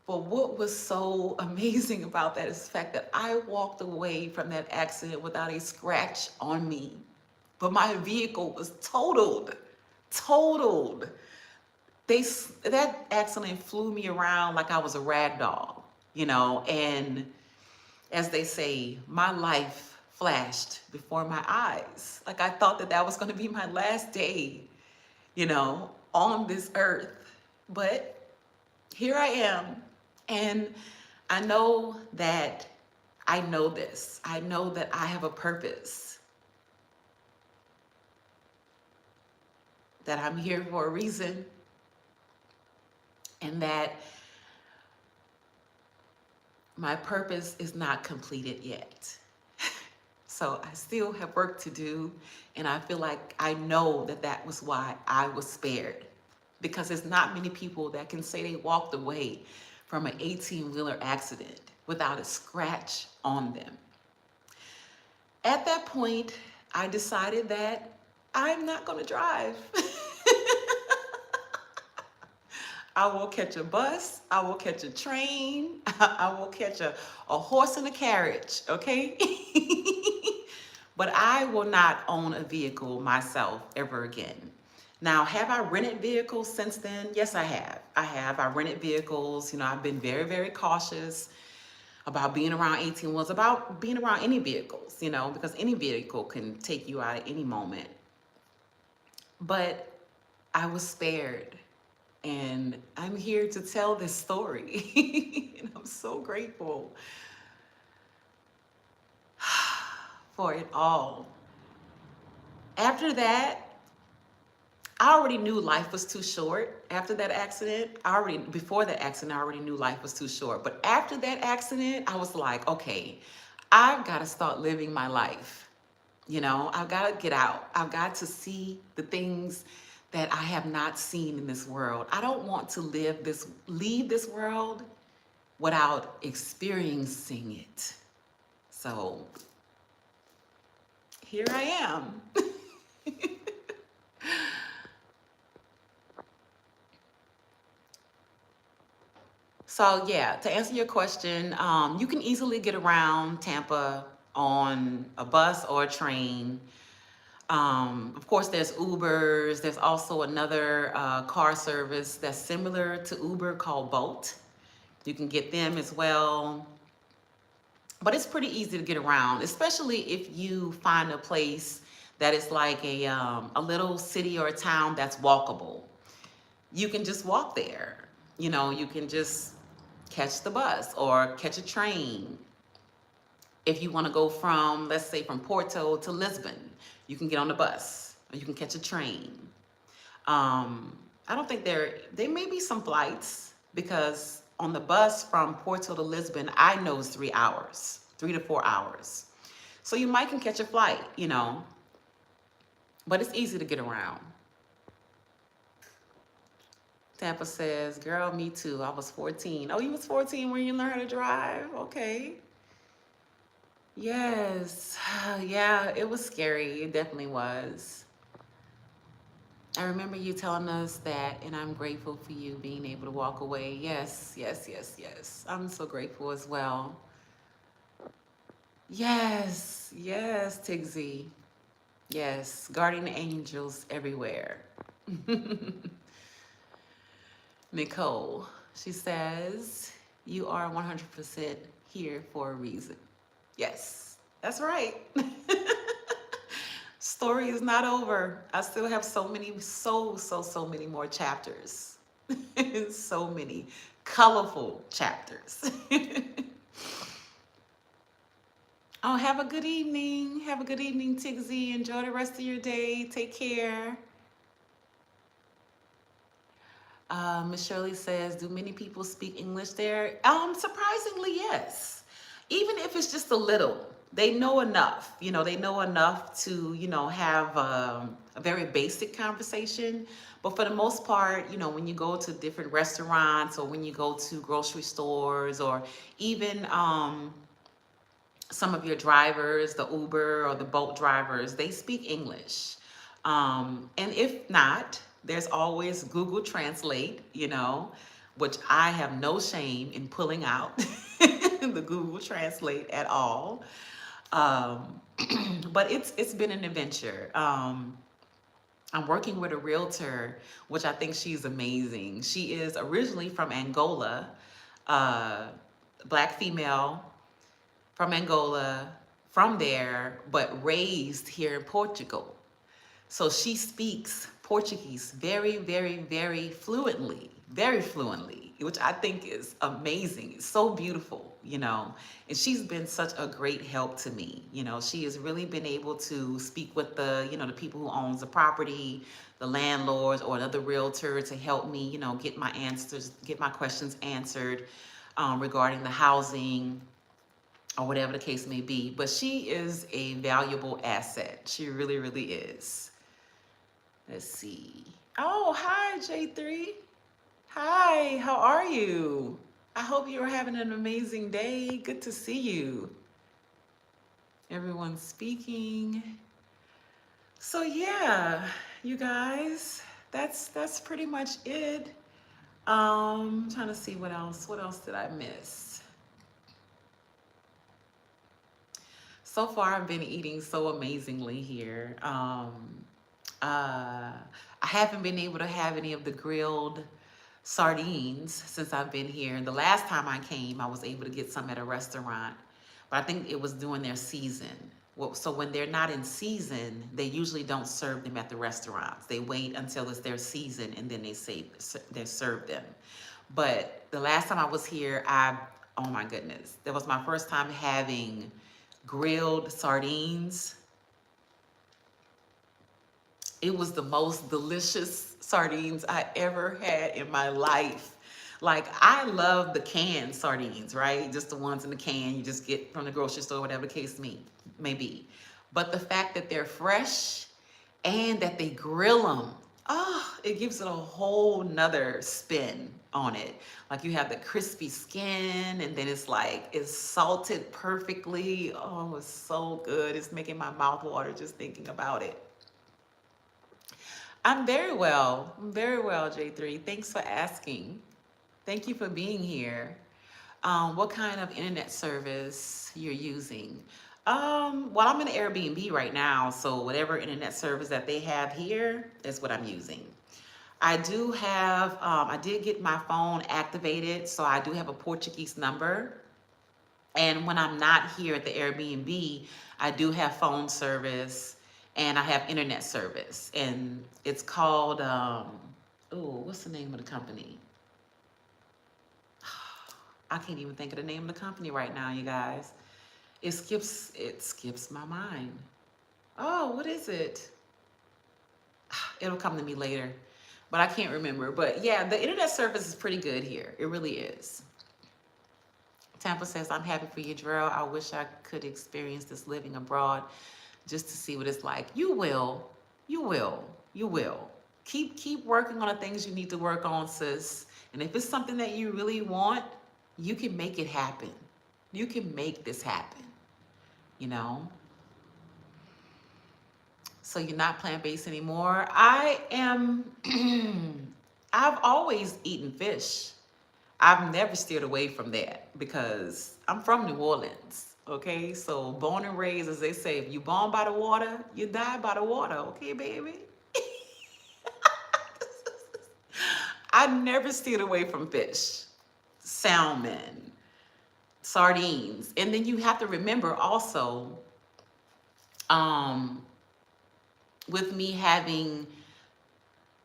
But what was so amazing about that is the fact that I walked away from that accident without a scratch on me. But my vehicle was totaled. That accident flew me around like I was a rag doll, and as they say, my life flashed before my eyes. Like I thought that that was going to be my last day, on this earth. But here I am. And I know that I know this. I know that I have a purpose, that I'm here for a reason, and that my purpose is not completed yet. So I still have work to do, and I feel like I know that that was why I was spared, because there's not many people that can say they walked away from an 18-wheeler accident without a scratch on them. At that point, I decided that I'm not going to drive. I will catch a bus. I will catch a train. I will catch a horse and a carriage, okay? But I will not own a vehicle myself ever again. Now, have I rented vehicles since then? Yes, I have. I have. I rented vehicles. You know, I've been very, very cautious about being around 18 wheels, about being around any vehicles, you know, because any vehicle can take you out at any moment. But I was spared. And I'm here to tell this story. And I'm so grateful for it all. After that, I already knew life was too short. After that accident, before that accident, I already knew life was too short. But after that accident, I was like, okay, I've got to start living my life. You know, I've got to get out. I've got to see the things that I have not seen in this world. I don't want to leave this world without experiencing it. So here I am. So yeah, to answer your question, you can easily get around Tampa on a bus or a train. Of course, there's Ubers. There's also another car service that's similar to Uber called Bolt. You can get them as well. But it's pretty easy to get around, especially if you find a place that is like a little city or a town that's walkable. You can just walk there. You know, you can just catch the bus or catch a train. If you want to go from, let's say, from Porto to Lisbon, you can get on the bus or you can catch a train. I don't think there may be some flights because on the bus from Porto to Lisbon, I know it's 3 hours, 3 to 4 hours. So you might can catch a flight, you know, but it's easy to get around. Tampa says, girl, me too. I was 14. Oh, you was 14 when you learned how to drive? Okay. Yes. Yeah, it was scary. It definitely was. I remember you telling us that, and I'm grateful for you being able to walk away. Yes, yes, yes, yes. I'm so grateful as well. Yes, yes, Tigsy. Yes, guardian angels everywhere. Nicole, she says, you are 100% here for a reason. Yes, that's right. Story is not over. I still have so many, so many more chapters. So many colorful chapters. Oh, have a good evening. Have a good evening, Tigsy. Enjoy the rest of your day. Take care. Miss Shirley says, do many people speak English there? Surprisingly, yes. Even if it's just a little, they know enough. You know, they know enough to, you know, have a very basic conversation. But for the most part, you know, when you go to different restaurants or when you go to grocery stores or even some of your drivers, the Uber or the Bolt drivers, they speak English. And if not, there's always Google Translate, you know, which I have no shame in pulling out the Google Translate at all. Um, but it's been an adventure. I'm working with a realtor, which I think she's amazing. She is originally from Angola, uh, black female from Angola, from there, but raised here in Portugal. So she speaks Portuguese very fluently, which I think is amazing. It's so beautiful, you know. And she's been such a great help to me. You know, she has really been able to speak with the, you know, the people who owns the property, the landlords or another realtor to help me, you know, get my answers, get my questions answered regarding the housing or whatever the case may be. But she is a valuable asset. She really, really is. Let's see. Oh, hi, J3. Hi, how are you? I hope you're having an amazing day. Good to see you. Everyone's speaking. So yeah, you guys, that's pretty much it. Trying to see what else. What else did I miss? So far, I've been eating so amazingly here. I haven't been able to have any of the grilled sardines since I've been here. And the last time I came, I was able to get some at a restaurant, but I think it was during their season. Well, so when they're not in season, they usually don't serve them at the restaurants. They wait until it's their season and then they serve them. But the last time I was here, oh my goodness, that was my first time having grilled sardines. It was the most delicious sardines I ever had in my life. Like, I love the canned sardines, right? Just the ones in the can you just get from the grocery store, whatever the case may be. But the fact that they're fresh and that they grill them, oh, it gives it a whole nother spin on it. Like, you have the crispy skin, and then it's like, it's salted perfectly. Oh, it's so good. It's making my mouth water just thinking about it. I'm very well. I'm very well, J3. Thanks for asking. Thank you for being here. What kind of internet service you're using? Well, I'm in Airbnb right now, so whatever internet service that they have here is what I'm using. I do have, I did get my phone activated, so I do have a Portuguese number. And when I'm not here at the Airbnb, I do have phone service and I have internet service. And it's called, what's the name of the company? I can't even think of the name of the company right now, you guys. It skips my mind. Oh, what is it? It'll come to me later, but I can't remember. But yeah, the internet service is pretty good here. It really is. Tampa says, I'm happy for you, Drell. I wish I could experience this living abroad just to see what it's like. You will. You will. You will. Keep working on the things you need to work on, sis. And if it's something that you really want, you can make it happen. You can make this happen, you know? So you're not plant-based anymore. I am, I've always eaten fish. I've never steered away from that because I'm from New Orleans, okay? So born and raised, as they say, if you born by the water, you die by the water, okay, baby? I never steered away from fish, salmon, sardines. And then you have to remember also, with me having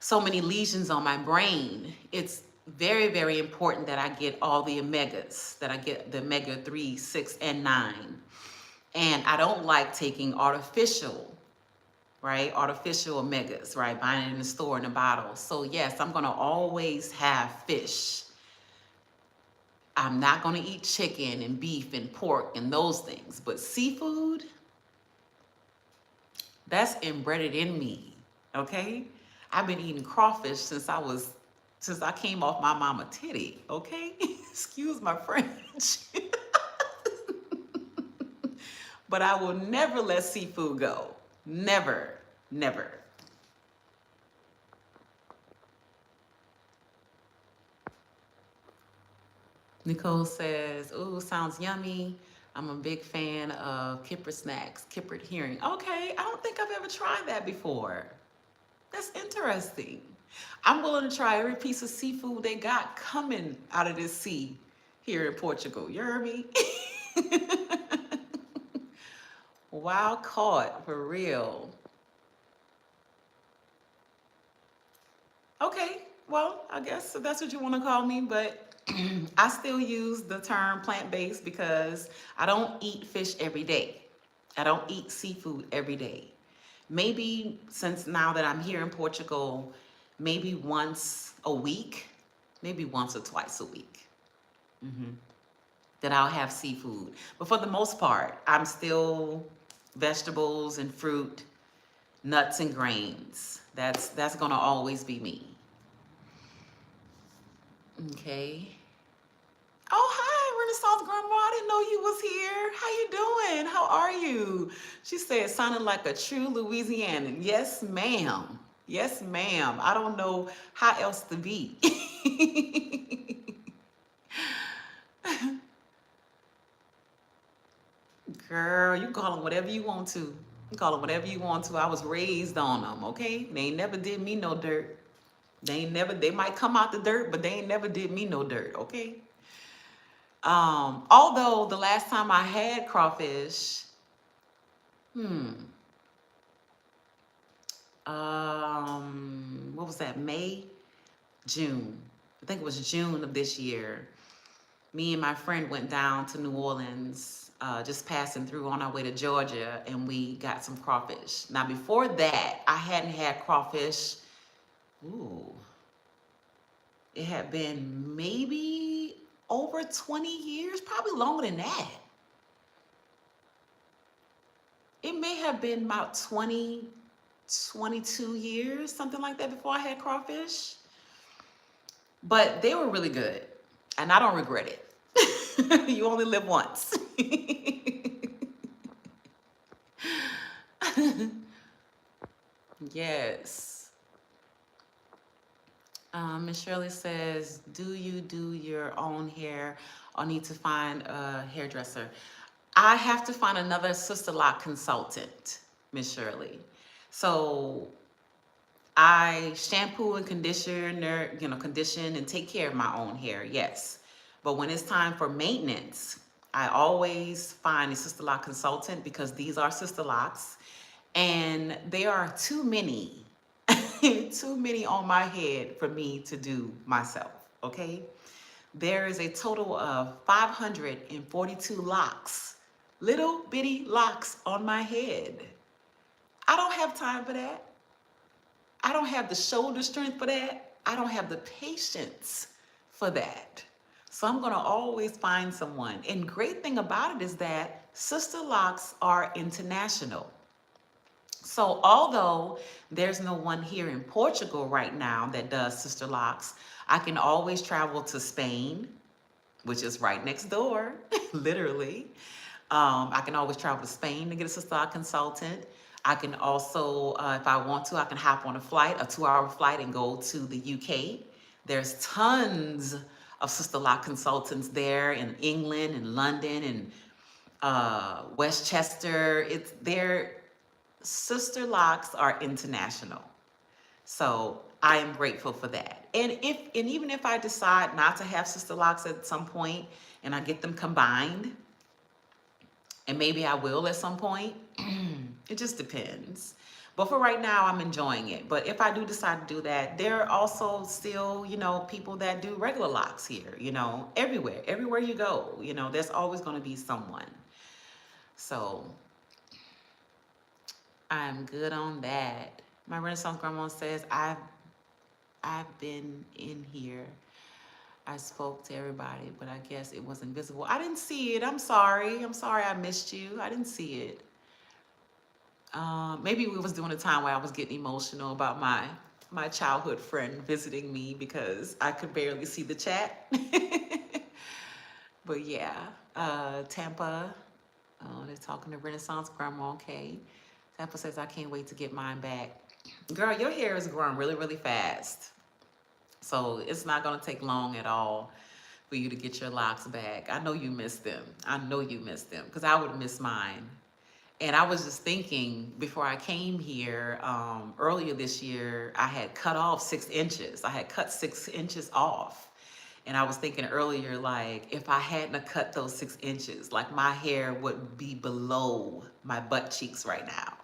so many lesions on my brain, it's very, very important that I get all the omegas, that I get the omega 3, 6, and 9. And I don't like taking artificial, right? Artificial omegas, right? Buying it in the store in a bottle. So yes, I'm gonna always have fish. I'm not gonna eat chicken and beef and pork and those things, but seafood, that's embedded in me, okay? I've been eating crawfish since I came off my mama titty, okay? Excuse my French. But I will never let seafood go. Never, never. Nicole says, ooh, sounds yummy. I'm a big fan of kipper snacks, kippered herring. Okay, I don't think I've ever tried that before. That's interesting. I'm willing to try every piece of seafood they got coming out of this sea here in Portugal. You heard me? Wild caught, for real. Okay, well, I guess if that's what you want to call me, but I still use the term plant-based because I don't eat fish every day. I don't eat seafood every day. Maybe since now that I'm here in Portugal, maybe once a week, maybe once or twice a week, that I'll have seafood. But for the most part, I'm still vegetables and fruit, nuts and grains. That's gonna always be me. Okay. Oh, hi, Renaissance Grandma, I didn't know you was here. How you doing? How are you? She said, sounding like a true Louisianan. Yes, ma'am. Yes, ma'am. I don't know how else to be. Girl, you call them whatever you want to. You call them whatever you want to. I was raised on them, okay? They ain't never did me no dirt. They might come out the dirt, but they ain't never did me no dirt, okay? Although the last time I had crawfish, hmm, what was that? May, June. I think it was June of this year. Me and my friend went down to New Orleans, just passing through on our way to Georgia, and we got some crawfish. Now, before that, I hadn't had crawfish. Ooh, it had been maybe over 20 years, probably longer than that. It may have been about 20, 22 years, something like that, before I had crawfish. But they were really good, and I don't regret it. You only live once. Yes. Miss Shirley says, do you do your own hair or need to find a hairdresser? I have to find another Sister Lock consultant, Miss Shirley. So I shampoo and condition and take care of my own hair, yes. But when it's time for maintenance, I always find a Sister Lock consultant because these are Sister Locks, and there are too many, too many on my head for me to do myself, okay? There is a total of 542 locks, little bitty locks on my head. I don't have time for that. I don't have the shoulder strength for that. I don't have the patience for that. So I'm going to always find someone. And great thing about it is that Sister Locks are international. So although there's no one here in Portugal right now that does Sister Locks, I can always travel to Spain, which is right next door, literally. I can always travel to Spain to get a Sister Lock consultant. I can also, if I want to, I can hop on a flight, a 2-hour flight, and go to the UK. There's tons of Sister Lock consultants there in England and London and Westchester. Their Sister Locks are international. So I am grateful for that. And even if I decide not to have Sister Locks at some point and I get them combined, and maybe I will at some point, it just depends. But for right now, I'm enjoying it. But if I do decide to do that, there are also still, people that do regular locks here, everywhere you go, there's always going to be someone. So I'm good on that. My Renaissance Grandma says, I've been in here. I spoke to everybody, but I guess it was invisible. I didn't see it. I'm sorry. I missed you. I didn't see it. Maybe we was doing a time where I was getting emotional about my childhood friend visiting me because I could barely see the chat. But yeah, Tampa, they're talking to Renaissance Grandma, okay. Tampa says, I can't wait to get mine back. Girl, your hair is growing really, really fast. So it's not going to take long at all for you to get your locks back. I know you miss them. Because I would miss mine. And I was just thinking before I came here, earlier this year, I had cut off 6 inches. I had cut 6 inches off. And I was thinking earlier, like, if I hadn't have cut those 6 inches, like my hair would be below my butt cheeks right now,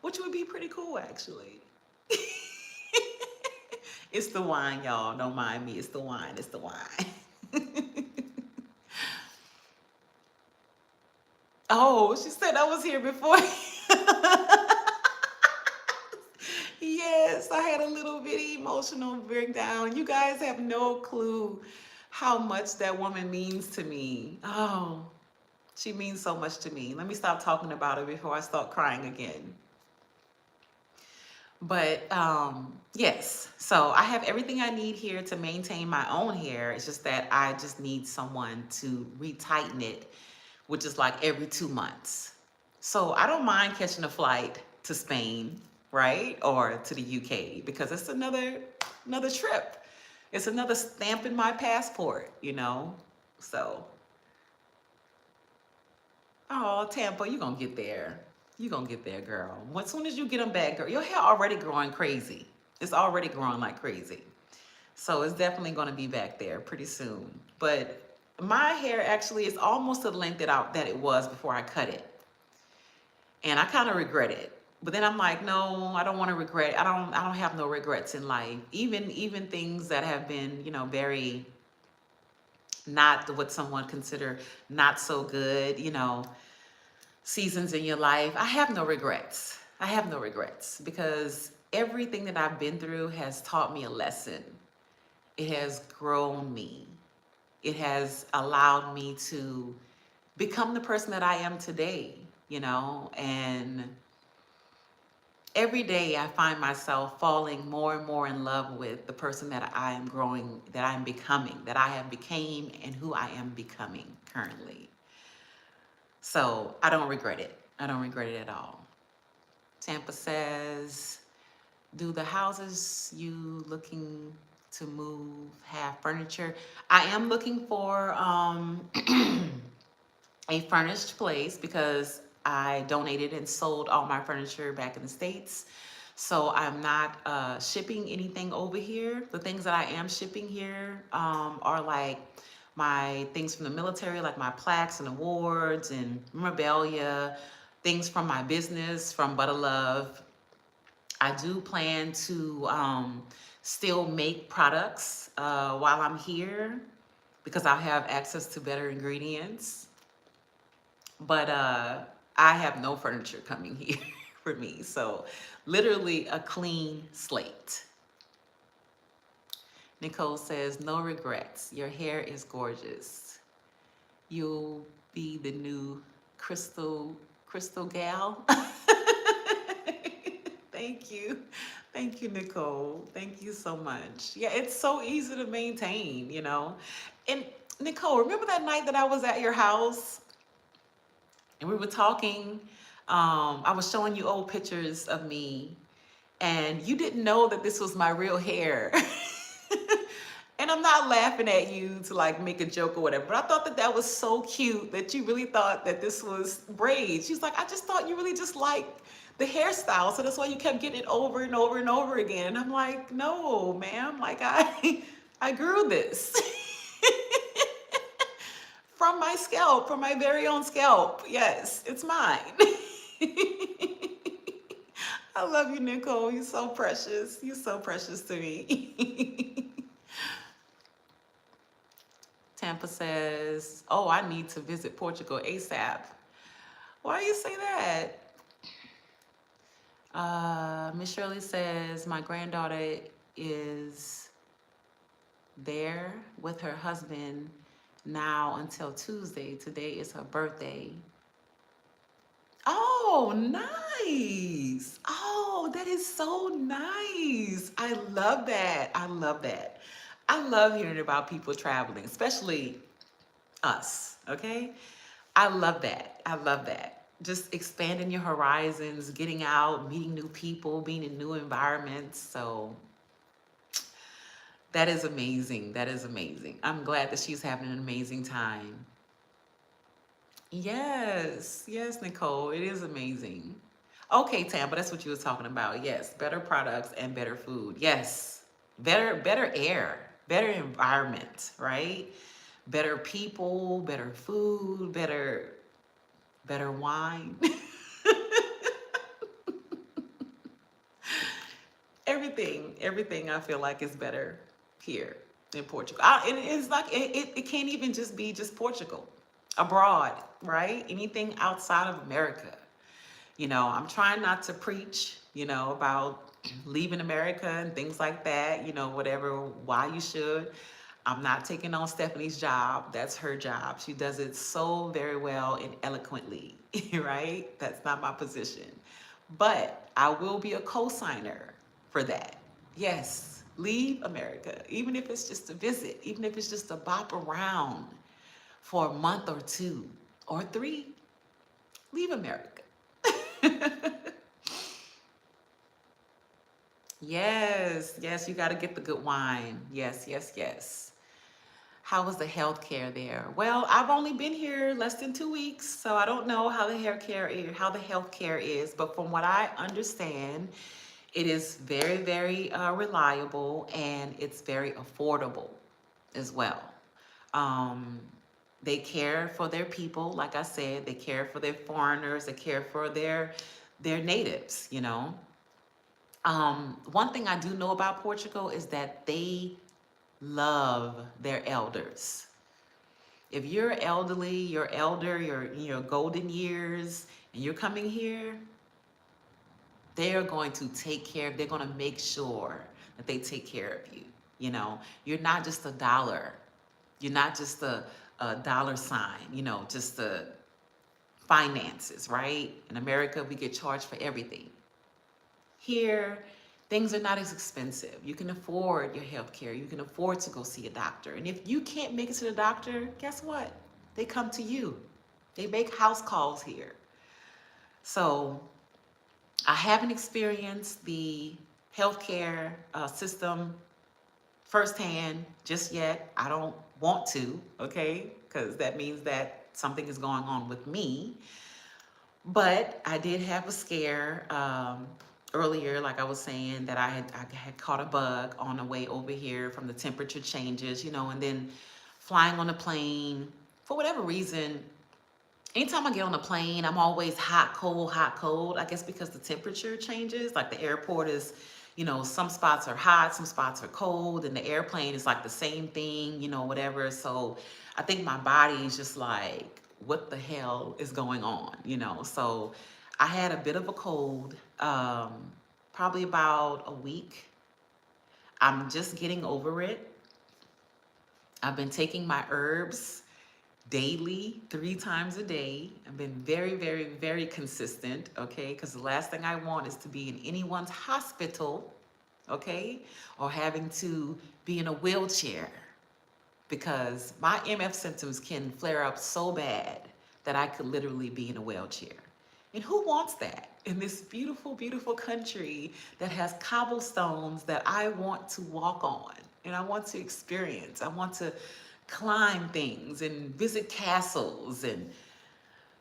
which would be pretty cool, actually. It's the wine, y'all. Don't mind me. It's the wine. Oh, she said I was here before. Yes, I had a little bitty emotional breakdown. You guys have no clue how much that woman means to me. Oh, she means so much to me. Let me stop talking about her before I start crying again. But yes, so I have everything I need here to maintain my own hair. It's just that I just need someone to retighten it, which is like every 2 months. So I don't mind catching a flight to Spain, right? Or to the UK because it's another trip. It's another stamp in my passport, you know? So, oh, Tampa, you gonna get there. You gonna get there, girl. As soon as you get them back, girl, your hair already growing crazy. It's already growing like crazy. So it's definitely gonna be back there pretty soon. But my hair actually is almost to the length that it was before I cut it. And I kind of regret it. But then I'm like, no, I don't want to regret. I don't have no regrets in life. Even things that have been, very not what someone consider not so good, seasons in your life. I have no regrets. I have no regrets because everything that I've been through has taught me a lesson. It has grown me. It has allowed me to become the person that I am today, and every day I find myself falling more and more in love with the person that I am growing, that I'm becoming, that I have became and who I am becoming currently. So I don't regret it. I don't regret it at all. Tampa says, do the houses you looking to move have furniture? I am looking for a furnished place because I donated and sold all my furniture back in the States. So I'm not shipping anything over here. The things that I am shipping here are like my things from the military, like my plaques and awards and memorabilia, things from my business, from Butter Love. I do plan to still make products while I'm here because I'll have access to better ingredients. But I have no furniture coming here for me. So literally a clean slate. Nicole says, no regrets. Your hair is gorgeous. You'll be the new crystal gal. Thank you. Thank you, Nicole. Thank you so much. Yeah, it's so easy to maintain, And Nicole, remember that night that I was at your house and we were talking? I was showing you old pictures of me, and you didn't know that this was my real hair. And I'm not laughing at you to like make a joke or whatever, but I thought that that was so cute that you really thought that this was braids. She's like, I just thought you really just liked the hairstyle, so that's why you kept getting it over and over and over again. And I'm like, no, ma'am, like I grew this from my scalp, from my very own scalp. Yes, it's mine. I love you, Nicole. You're so precious. You're so precious to me. Tampa says, oh, I need to visit Portugal ASAP. Why do you say that? Miss Shirley says, my granddaughter is there with her husband now until Tuesday. Today is her birthday. Oh, nice. Oh, that is so nice. I love that. I love that. I love hearing about people traveling, especially us, okay? I love that. I love that. Just expanding your horizons, getting out, meeting new people, being in new environments. So that is amazing. That is amazing. I'm glad that she's having an amazing time. Yes, yes, Nicole, it is amazing. Okay, Tam, but that's what you were talking about. Yes, better products and better food. Yes, better air, better environment, right? Better people, better food, better wine. Everything I feel like is better here in Portugal. And it's like it can't even just be just Portugal, abroad, right? Anything outside of America. I'm trying not to preach, about leaving America and things like that, whatever, why you should. I'm not taking on Stephanie's job. That's her job. She does it so very well and eloquently, right? That's not my position. But I will be a co-signer. for that. Yes, leave America, even if it's just a visit, even if it's just a bop around for a month or two or three. Leave America. Yes, yes, you got to get the good wine. Yes, yes, yes. How was the healthcare there? Well, I've only been here less than 2 weeks, so I don't know how the healthcare is. But from what I understand, it is very, very reliable, and it's very affordable as well. Um, they care for their people, like I said. They care for their foreigners. They care for their natives. One thing I do know about Portugal is that they love their elders. If you're elderly, you're elder, you're in your golden years, and you're coming here, they're going to take care of, they're going to make sure that they take care of you. You're not just a dollar. You're not just a dollar sign, just the finances, right? In America, we get charged for everything. Here, things are not as expensive. You can afford your health care. You can afford to go see a doctor. And if you can't make it to the doctor, guess what? They come to you. They make house calls here. So I haven't experienced the healthcare system firsthand just yet. I don't want to, okay? Because that means that something is going on with me. But I did have a scare earlier, like I was saying, that I had caught a bug on the way over here from the temperature changes, and then flying on the plane. For whatever reason, anytime I get on a plane, I'm always hot, cold, hot, cold. I guess because the temperature changes. Like the airport is, some spots are hot, some spots are cold, and the airplane is like the same thing, whatever. So I think my body is just like, what the hell is going on? So I had a bit of a cold, probably about a week. I'm just getting over it. I've been taking my herbs daily, 3 times a day. I've been very, very, very consistent, okay? Because the last thing I want is to be in anyone's hospital, okay? Or having to be in a wheelchair, because my MF symptoms can flare up so bad that I could literally be in a wheelchair. And who wants that in this beautiful, beautiful country that has cobblestones that I want to walk on and I want to experience? I want to climb things and visit castles, and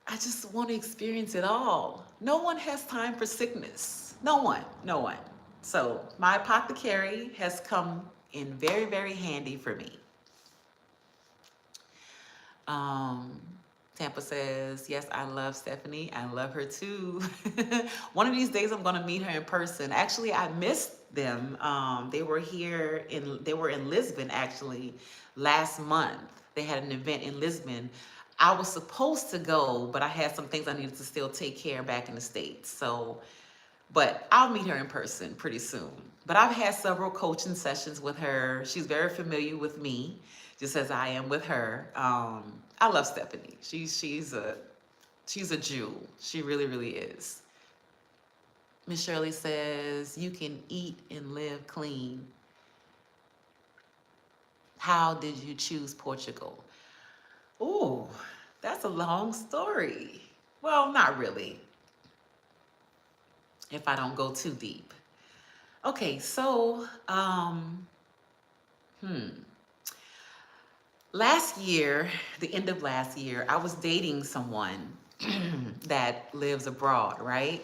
I just want to experience it all. No one has time for sickness. No one, no one. So my apothecary has come in very, very handy for me. Um, Tampa says, yes, I love Stephanie. I love her too. One of these days I'm going to meet her in person. Actually, I missed them. They were in Lisbon actually last month. They had an event in Lisbon. I was supposed to go, but I had some things I needed to still take care of back in the States. But I'll meet her in person pretty soon. But I've had several coaching sessions with her. She's very familiar with me, just as I am with her. I love Stephanie. She's a jewel. She really, really is. Miss Shirley says, you can eat and live clean. How did you choose Portugal? Ooh, that's a long story. Well, not really, if I don't go too deep. Okay, so last year, the end of last year, I was dating someone that lives abroad, right?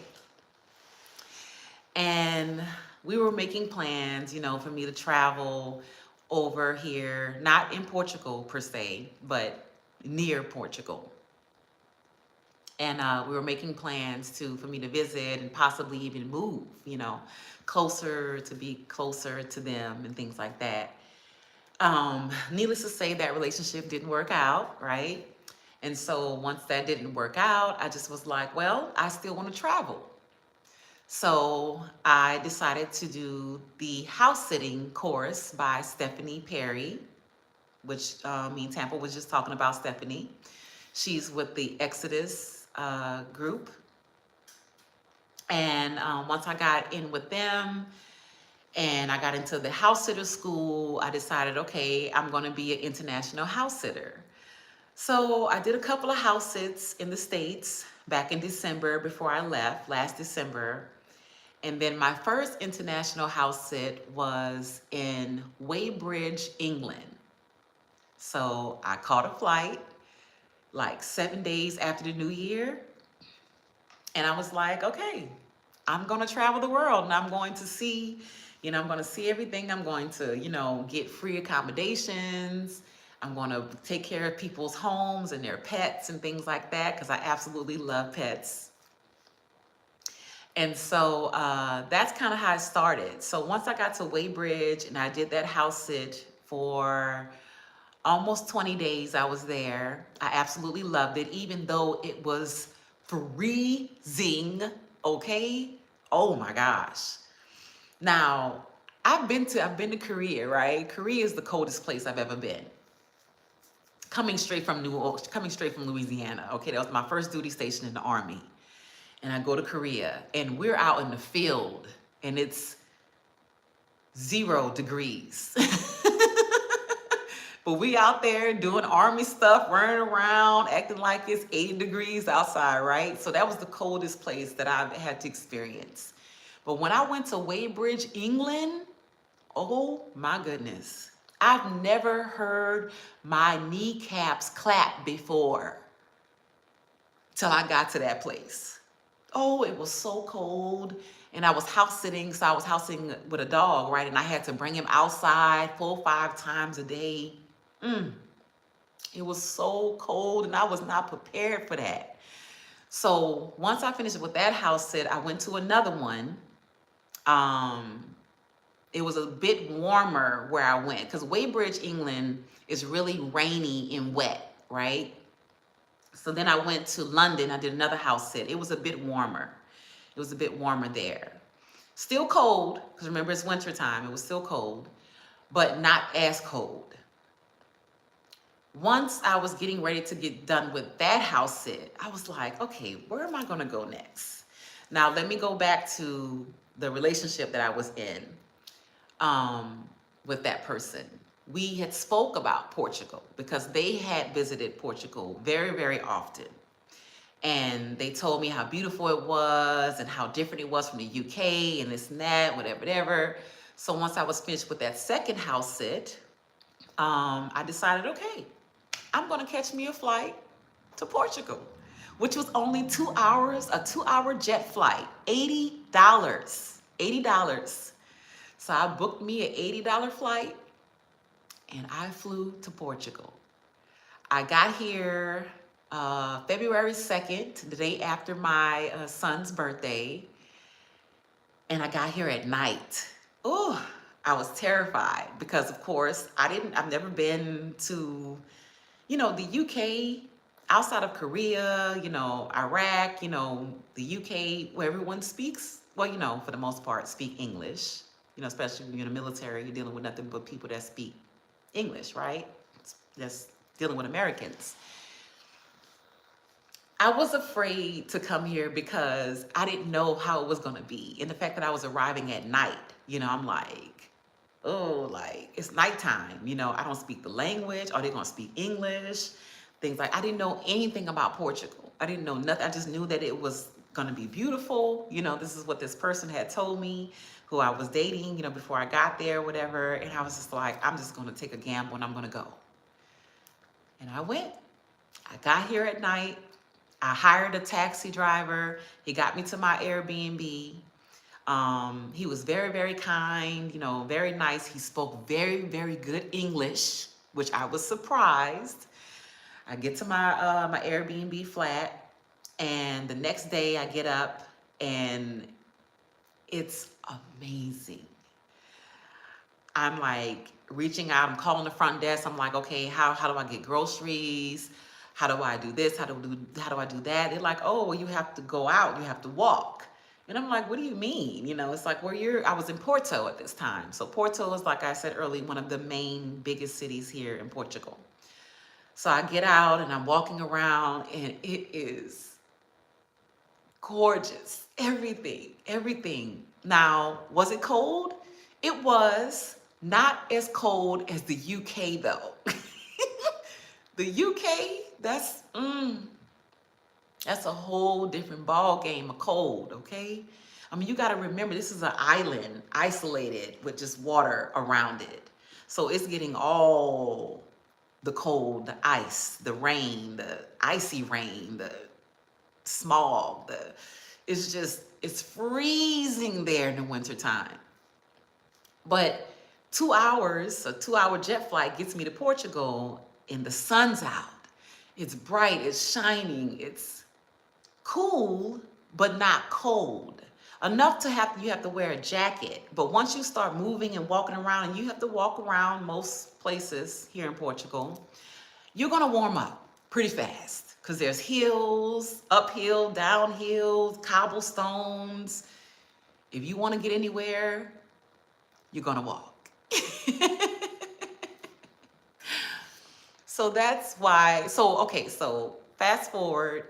And we were making plans, for me to travel over here, not in Portugal per se, but near Portugal. And we were making plans for me to visit and possibly even move, to be closer to them and things like that. Needless to say, that relationship didn't work out, right? And so once that didn't work out, I just was like, well, I still want to travel. So I decided to do the house sitting course by Stephanie Perry, which me and Tampa was just talking about Stephanie. She's with the Exodus group. And once I got in with them, and I got into the house sitter school. I decided, okay, I'm going to be an international house sitter. So I did a couple of house sits in the States back in December before I left, last December. And then my first international house sit was in Weybridge, England. So I caught a flight like 7 days after the new year. And I was like, okay, I'm going to travel the world and I'm going to see, I'm going to see everything. I'm going to, get free accommodations. I'm going to take care of people's homes and their pets and things like that because I absolutely love pets. And so that's kind of how it started. So once I got to Weybridge and I did that house sit for almost 20 days, I was there. I absolutely loved it, even though it was freezing. Okay. Oh my gosh. Now, I've been to Korea, right? Korea is the coldest place I've ever been. Coming straight from Louisiana. Okay, that was my first duty station in the Army. And I go to Korea and we're out in the field and it's 0 degrees. But we out there doing Army stuff, running around, acting like it's 80 degrees outside, right? So that was the coldest place that I've had to experience. But when I went to Weybridge, England, oh my goodness. I've never heard my kneecaps clap before till I got to that place. Oh, it was so cold. And I was house sitting, so I was house sitting with a dog, right? And I had to bring him outside 4 or 5 times a day. It was so cold and I was not prepared for that. So once I finished with that house sit, I went to another one. It was a bit warmer where I went because Weybridge, England is really rainy and wet, right? So then I went to London. I did another house sit. It was a bit warmer. It was a bit warmer there. Still cold, because remember it's winter time. It was still cold, but not as cold. Once I was getting ready to get done with that house sit, I was like, okay, where am I going to go next? Now, let me go back to the relationship that I was in with that person. We had spoke about Portugal because they had visited Portugal very, very often. And they told me how beautiful it was and how different it was from the UK and this and that, whatever. So once I was finished with that second house sit, I decided, okay, I'm going to catch me a flight to Portugal, which was only 2 hours, a 2-hour jet flight, $80. $80. So I booked me an $80 flight and I flew to Portugal. I got here February 2nd, the day after my son's birthday. And I got here at night. Oh, I was terrified because, of course, I've never been to, the UK, outside of Korea, Iraq, the UK, where everyone speaks, well, for the most part, speak English, especially when you're in the military, you're dealing with nothing but people that speak English, right? Just dealing with Americans. I was afraid to come here because I didn't know how it was going to be. And the fact that I was arriving at night, I'm like, oh, like it's nighttime. I don't speak the language. Are they going to speak English? Things like, I didn't know anything about Portugal. I didn't know nothing. I just knew that it was going to be beautiful. This is what this person had told me, who I was dating, before I got there, whatever. And I was just like, I'm just going to take a gamble and I'm going to go. And I went. I got here at night. I hired a taxi driver. He got me to my Airbnb. He was very, very kind, very nice. He spoke very, very good English, which I was surprised. I get to my Airbnb flat, and the next day I get up, and it's amazing. I'm like reaching out. I'm calling the front desk. I'm like, okay, how do I get groceries? How do I do this? How do I do that? They're like, oh, well, you have to go out. You have to walk. And I'm like, what do you mean? It's like I was in Porto at this time. So Porto is, like I said earlier, one of the main biggest cities here in Portugal. So I get out and I'm walking around and it is gorgeous. Everything. Now, was it cold? It was not as cold as the UK though. The UK, that's a whole different ball game of cold, okay? I mean, you got to remember this is an island, isolated with just water around it. So it's getting all the cold, the ice, the rain, the icy rain, the smog, it's freezing there in the wintertime. But 2 hours, a 2 hour jet flight gets me to Portugal and the sun's out. It's bright, it's shining, it's cool, but not cold. Enough to you have to wear a jacket. But once you start moving and walking around, and you have to walk around most places here in Portugal, you're gonna warm up pretty fast because there's hills, uphill, downhill, cobblestones. If you want to get anywhere, you're gonna walk. So that's why. So okay, so fast forward.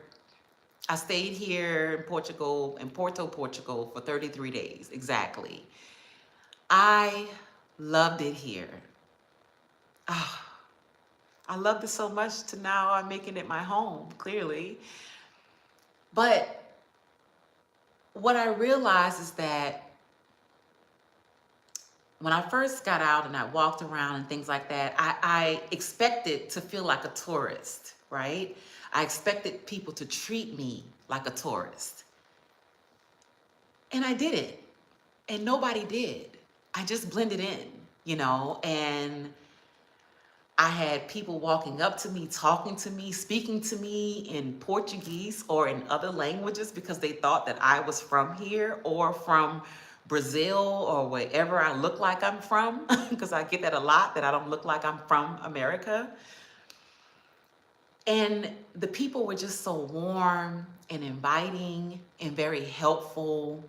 I stayed here in Portugal, in Porto, Portugal, for 33 days exactly. I loved it here. Ah, I loved it so much to now I'm making it my home, clearly. But what I realized is that when I first got out and I walked around and things like that, I expected to feel like a tourist, right? I expected people to treat me like a tourist. And I didn't. And nobody did. I just blended in, and I had people walking up to me, talking to me, speaking to me in Portuguese or in other languages because they thought that I was from here or from Brazil or wherever I look like I'm from, because I get that a lot, that I don't look like I'm from America. And the people were just so warm and inviting and very helpful.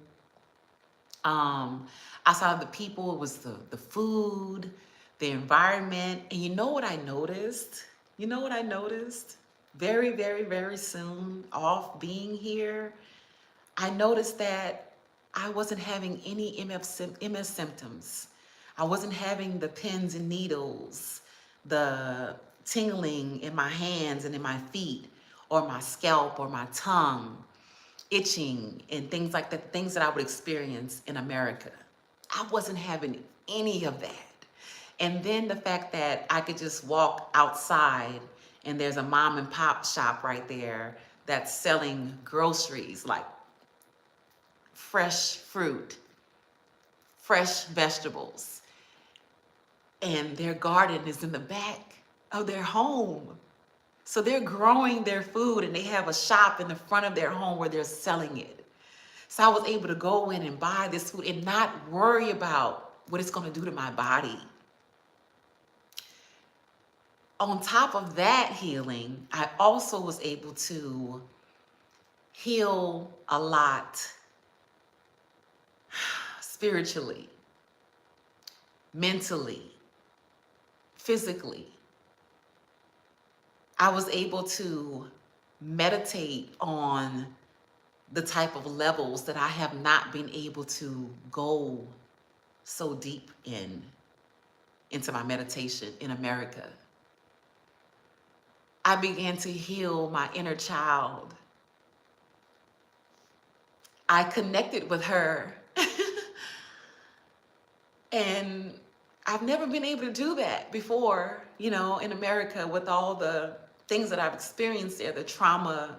Outside of the people, it was the food, the environment. And you know what I noticed? Very, very, very soon off being here, I noticed that I wasn't having any MS symptoms. I wasn't having the pins and needles, the tingling in my hands and in my feet, or my scalp or my tongue, itching and things like that, things that I would experience in America. I wasn't having any of that. And then the fact that I could just walk outside and there's a mom and pop shop right there that's selling groceries like fresh fruit, fresh vegetables, and their garden is in the back of their home. So they're growing their food and they have a shop in the front of their home where they're selling it. So I was able to go in and buy this food and not worry about what it's going to do to my body. On top of that healing, I also was able to heal a lot spiritually, mentally, physically. I was able to meditate on the type of levels that I have not been able to go so deep into my meditation in America. I began to heal my inner child. I connected with her. And I've never been able to do that before, in America, with all the things that I've experienced there, the trauma,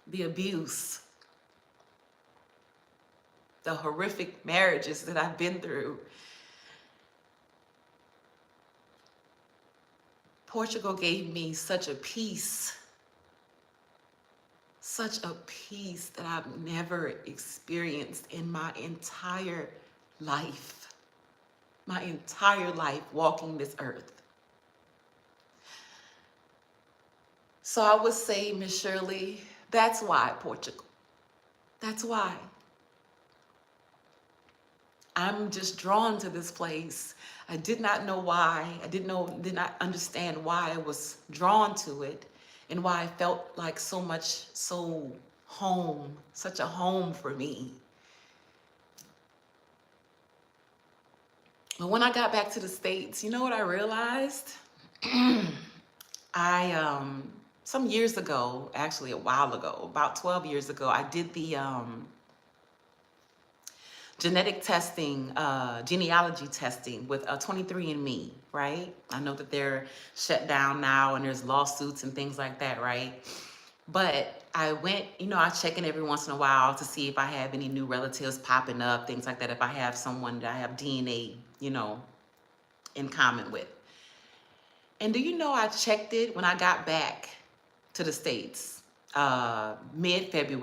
the abuse, the horrific marriages that I've been through. Portugal gave me such a peace that I've never experienced in my entire life. My entire life walking this earth. So I would say, Miss Shirley, that's why Portugal. That's why. I'm just drawn to this place. I did not know why. I did not understand why I was drawn to it and why I felt like so home, such a home for me. But when I got back to the States, you know what I realized? I some years ago, actually a while ago, about 12 years ago, I did the genetic testing, genealogy testing with 23andMe, right? I know that they're shut down now and there's lawsuits and things like that, right? But I went, I check in every once in a while to see if I have any new relatives popping up, things like that, if I have someone that I have DNA, in common with. And do you know I checked it when I got back to the States, mid-March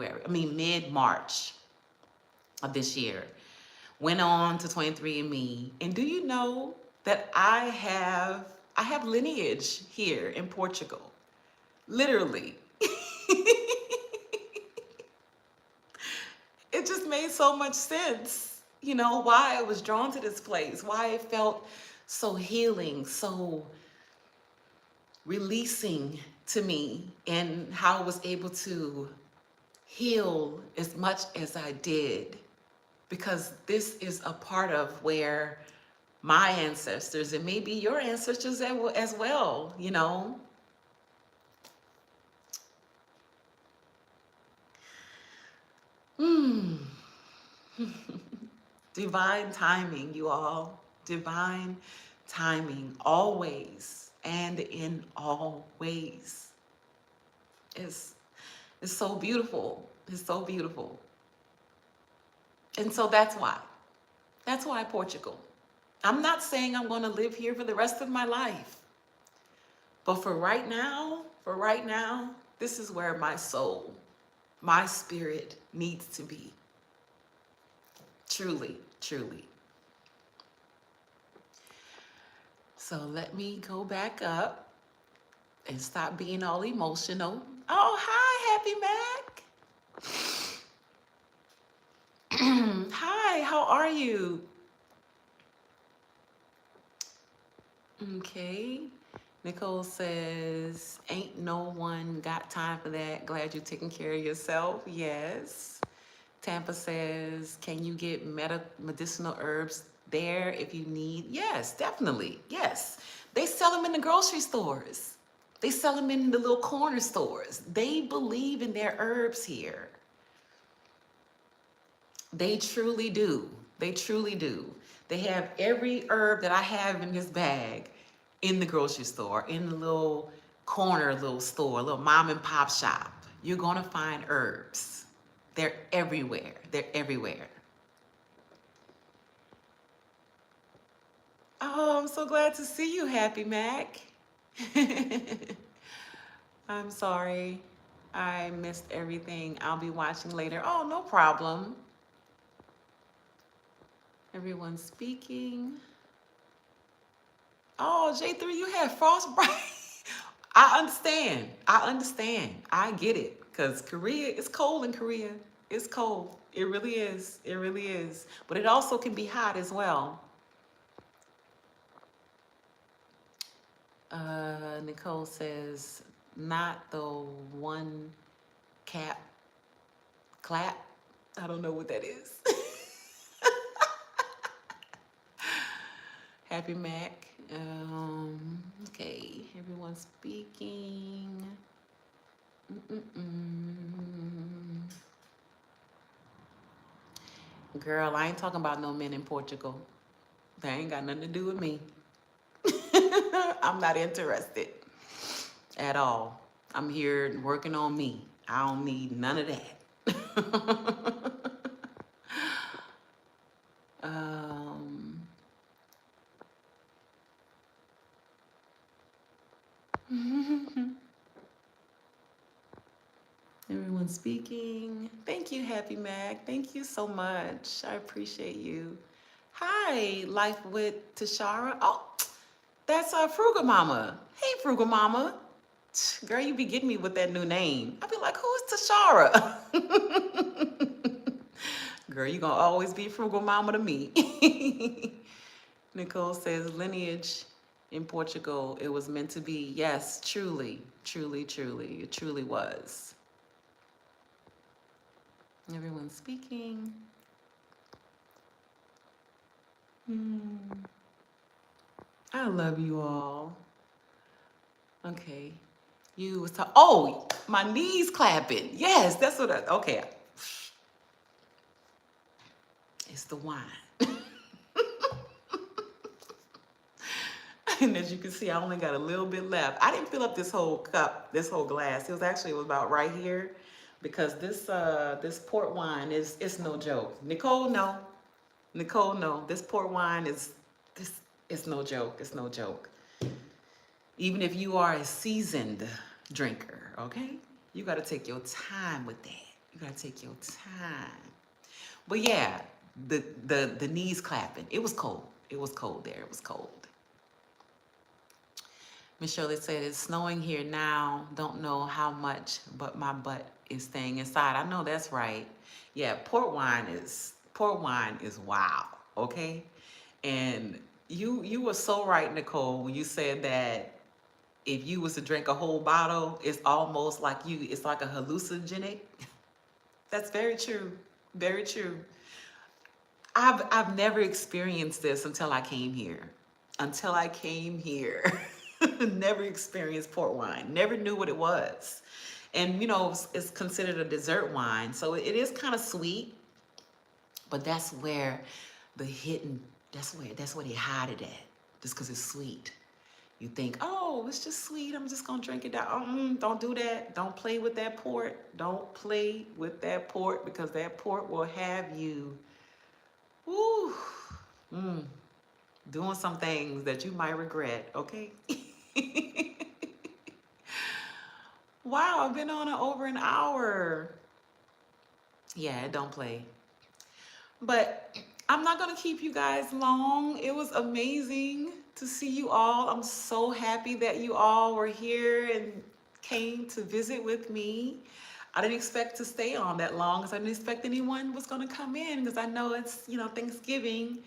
of this year. Went on to 23andMe, and do you know that I have lineage here in Portugal? Literally. It just made so much sense, why I was drawn to this place, why it felt so healing, so releasing to me, and how I was able to heal as much as I did, because this is a part of where my ancestors and maybe your ancestors as well, Hmm. Divine timing, you all. Divine timing, always and in all ways. It's, it's so beautiful. It's so beautiful. And so that's why. That's why Portugal. I'm not saying I'm going to live here for the rest of my life. But for right now, this is where my soul, my spirit needs to be. Truly, truly. So let me go back up and stop being all emotional. Oh, hi, Happy Mac. Hi, how are you? Okay. Nicole says, ain't no one got time for that. Glad you're taking care of yourself. Yes. Tampa says, can you get medicinal herbs there if you need? Yes, definitely. Yes. They sell them in the grocery stores. They sell them in the little corner stores. They believe in their herbs here. They truly do. They truly do. They have every herb that I have in this bag in the grocery store, in the little corner little store, little mom and pop shop. You're going to find herbs. They're everywhere. They're everywhere. Oh, I'm so glad to see you, Happy Mac. I'm sorry. I missed everything. I'll be watching later. Oh, no problem. Everyone's speaking. Oh, J3, you had frostbite. I understand. I get it. Because Korea, it's cold in Korea. It's cold. It really is. It really is. But it also can be hot as well. Nicole says, not the one cap clap. I don't know what that is. Happy Mac. Okay, everyone's speaking. Girl, I ain't talking about no men in Portugal. They ain't got nothing to do with me. I'm not interested at all. I'm here working on me. I don't need none of that. Everyone's speaking. Thank you, Happy Mac. Thank you so much. I appreciate you. Hi, Life with Tashara. Oh, that's Frugal Mama. Hey, Frugal Mama. Girl, you be getting me with that new name. I be like, who is Tashara? Girl, you gonna always be Frugal Mama to me. Nicole says, lineage in Portugal, it was meant to be. Yes, truly, truly, truly. It truly was. Everyone's speaking. I love you all. Okay. You was talking. Oh, my knees clapping. Yes, that's what I. Okay. It's the wine. And as you can see, I only got a little bit left. I didn't fill up this whole cup, this whole glass. It was about right here, because this port wine is it's no joke. Nicole, no. Nicole, no. This port wine is this it's no joke. It's no joke. Even if you are a seasoned drinker, okay? You got to take your time with that. You got to take your time. But yeah, the knees clapping. It was cold. It was cold there. It was cold. Miss Shirley said it's snowing here now. Don't know how much, but my butt is staying inside. I know that's right. Yeah, port wine is wow. Okay, and you were so right, Nicole, when you said that if you was to drink a whole bottle, it's almost like it's like a hallucinogenic. That's very true. Very true. I've never experienced this until I came here. Until I came here. Never experienced port wine. Never knew what it was. And it's considered a dessert wine. So it is kind of sweet, but that's where the hidden that's where they hide it at. Just because it's sweet. You think, oh, it's just sweet. I'm just gonna drink it down. Don't do that. Don't play with that port. Don't play with that port, because that port will have you, woo, doing some things that you might regret. Okay. Wow, I've been on over an hour. Yeah, don't play. But I'm not going to keep you guys long. It was amazing to see you all. I'm so happy that you all were here and came to visit with me. I didn't expect to stay on that long, because I didn't expect anyone was going to come in, because I know it's, Thanksgiving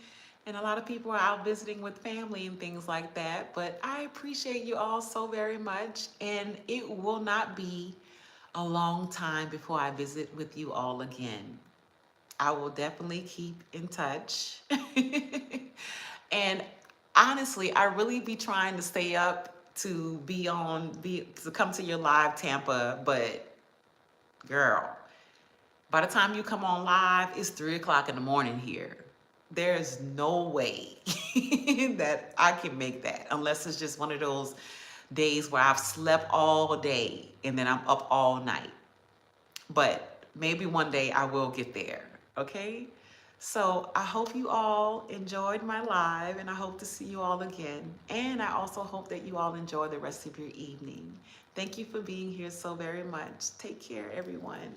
and a lot of people are out visiting with family and things like that. But I appreciate you all so very much, and it will not be a long time before I visit with you all again. I will definitely keep in touch. And honestly, I really be trying to stay up to to come to your live Tampa, but girl, by the time you come on live, it's 3 o'clock in the morning here. There's no way that I can make that, unless it's just one of those days where I've slept all day and then I'm up all night. But maybe one day I will get there. Okay? So I hope you all enjoyed my live, and I hope to see you all again. And I also hope that you all enjoy the rest of your evening. Thank you for being here so very much. Take care, everyone.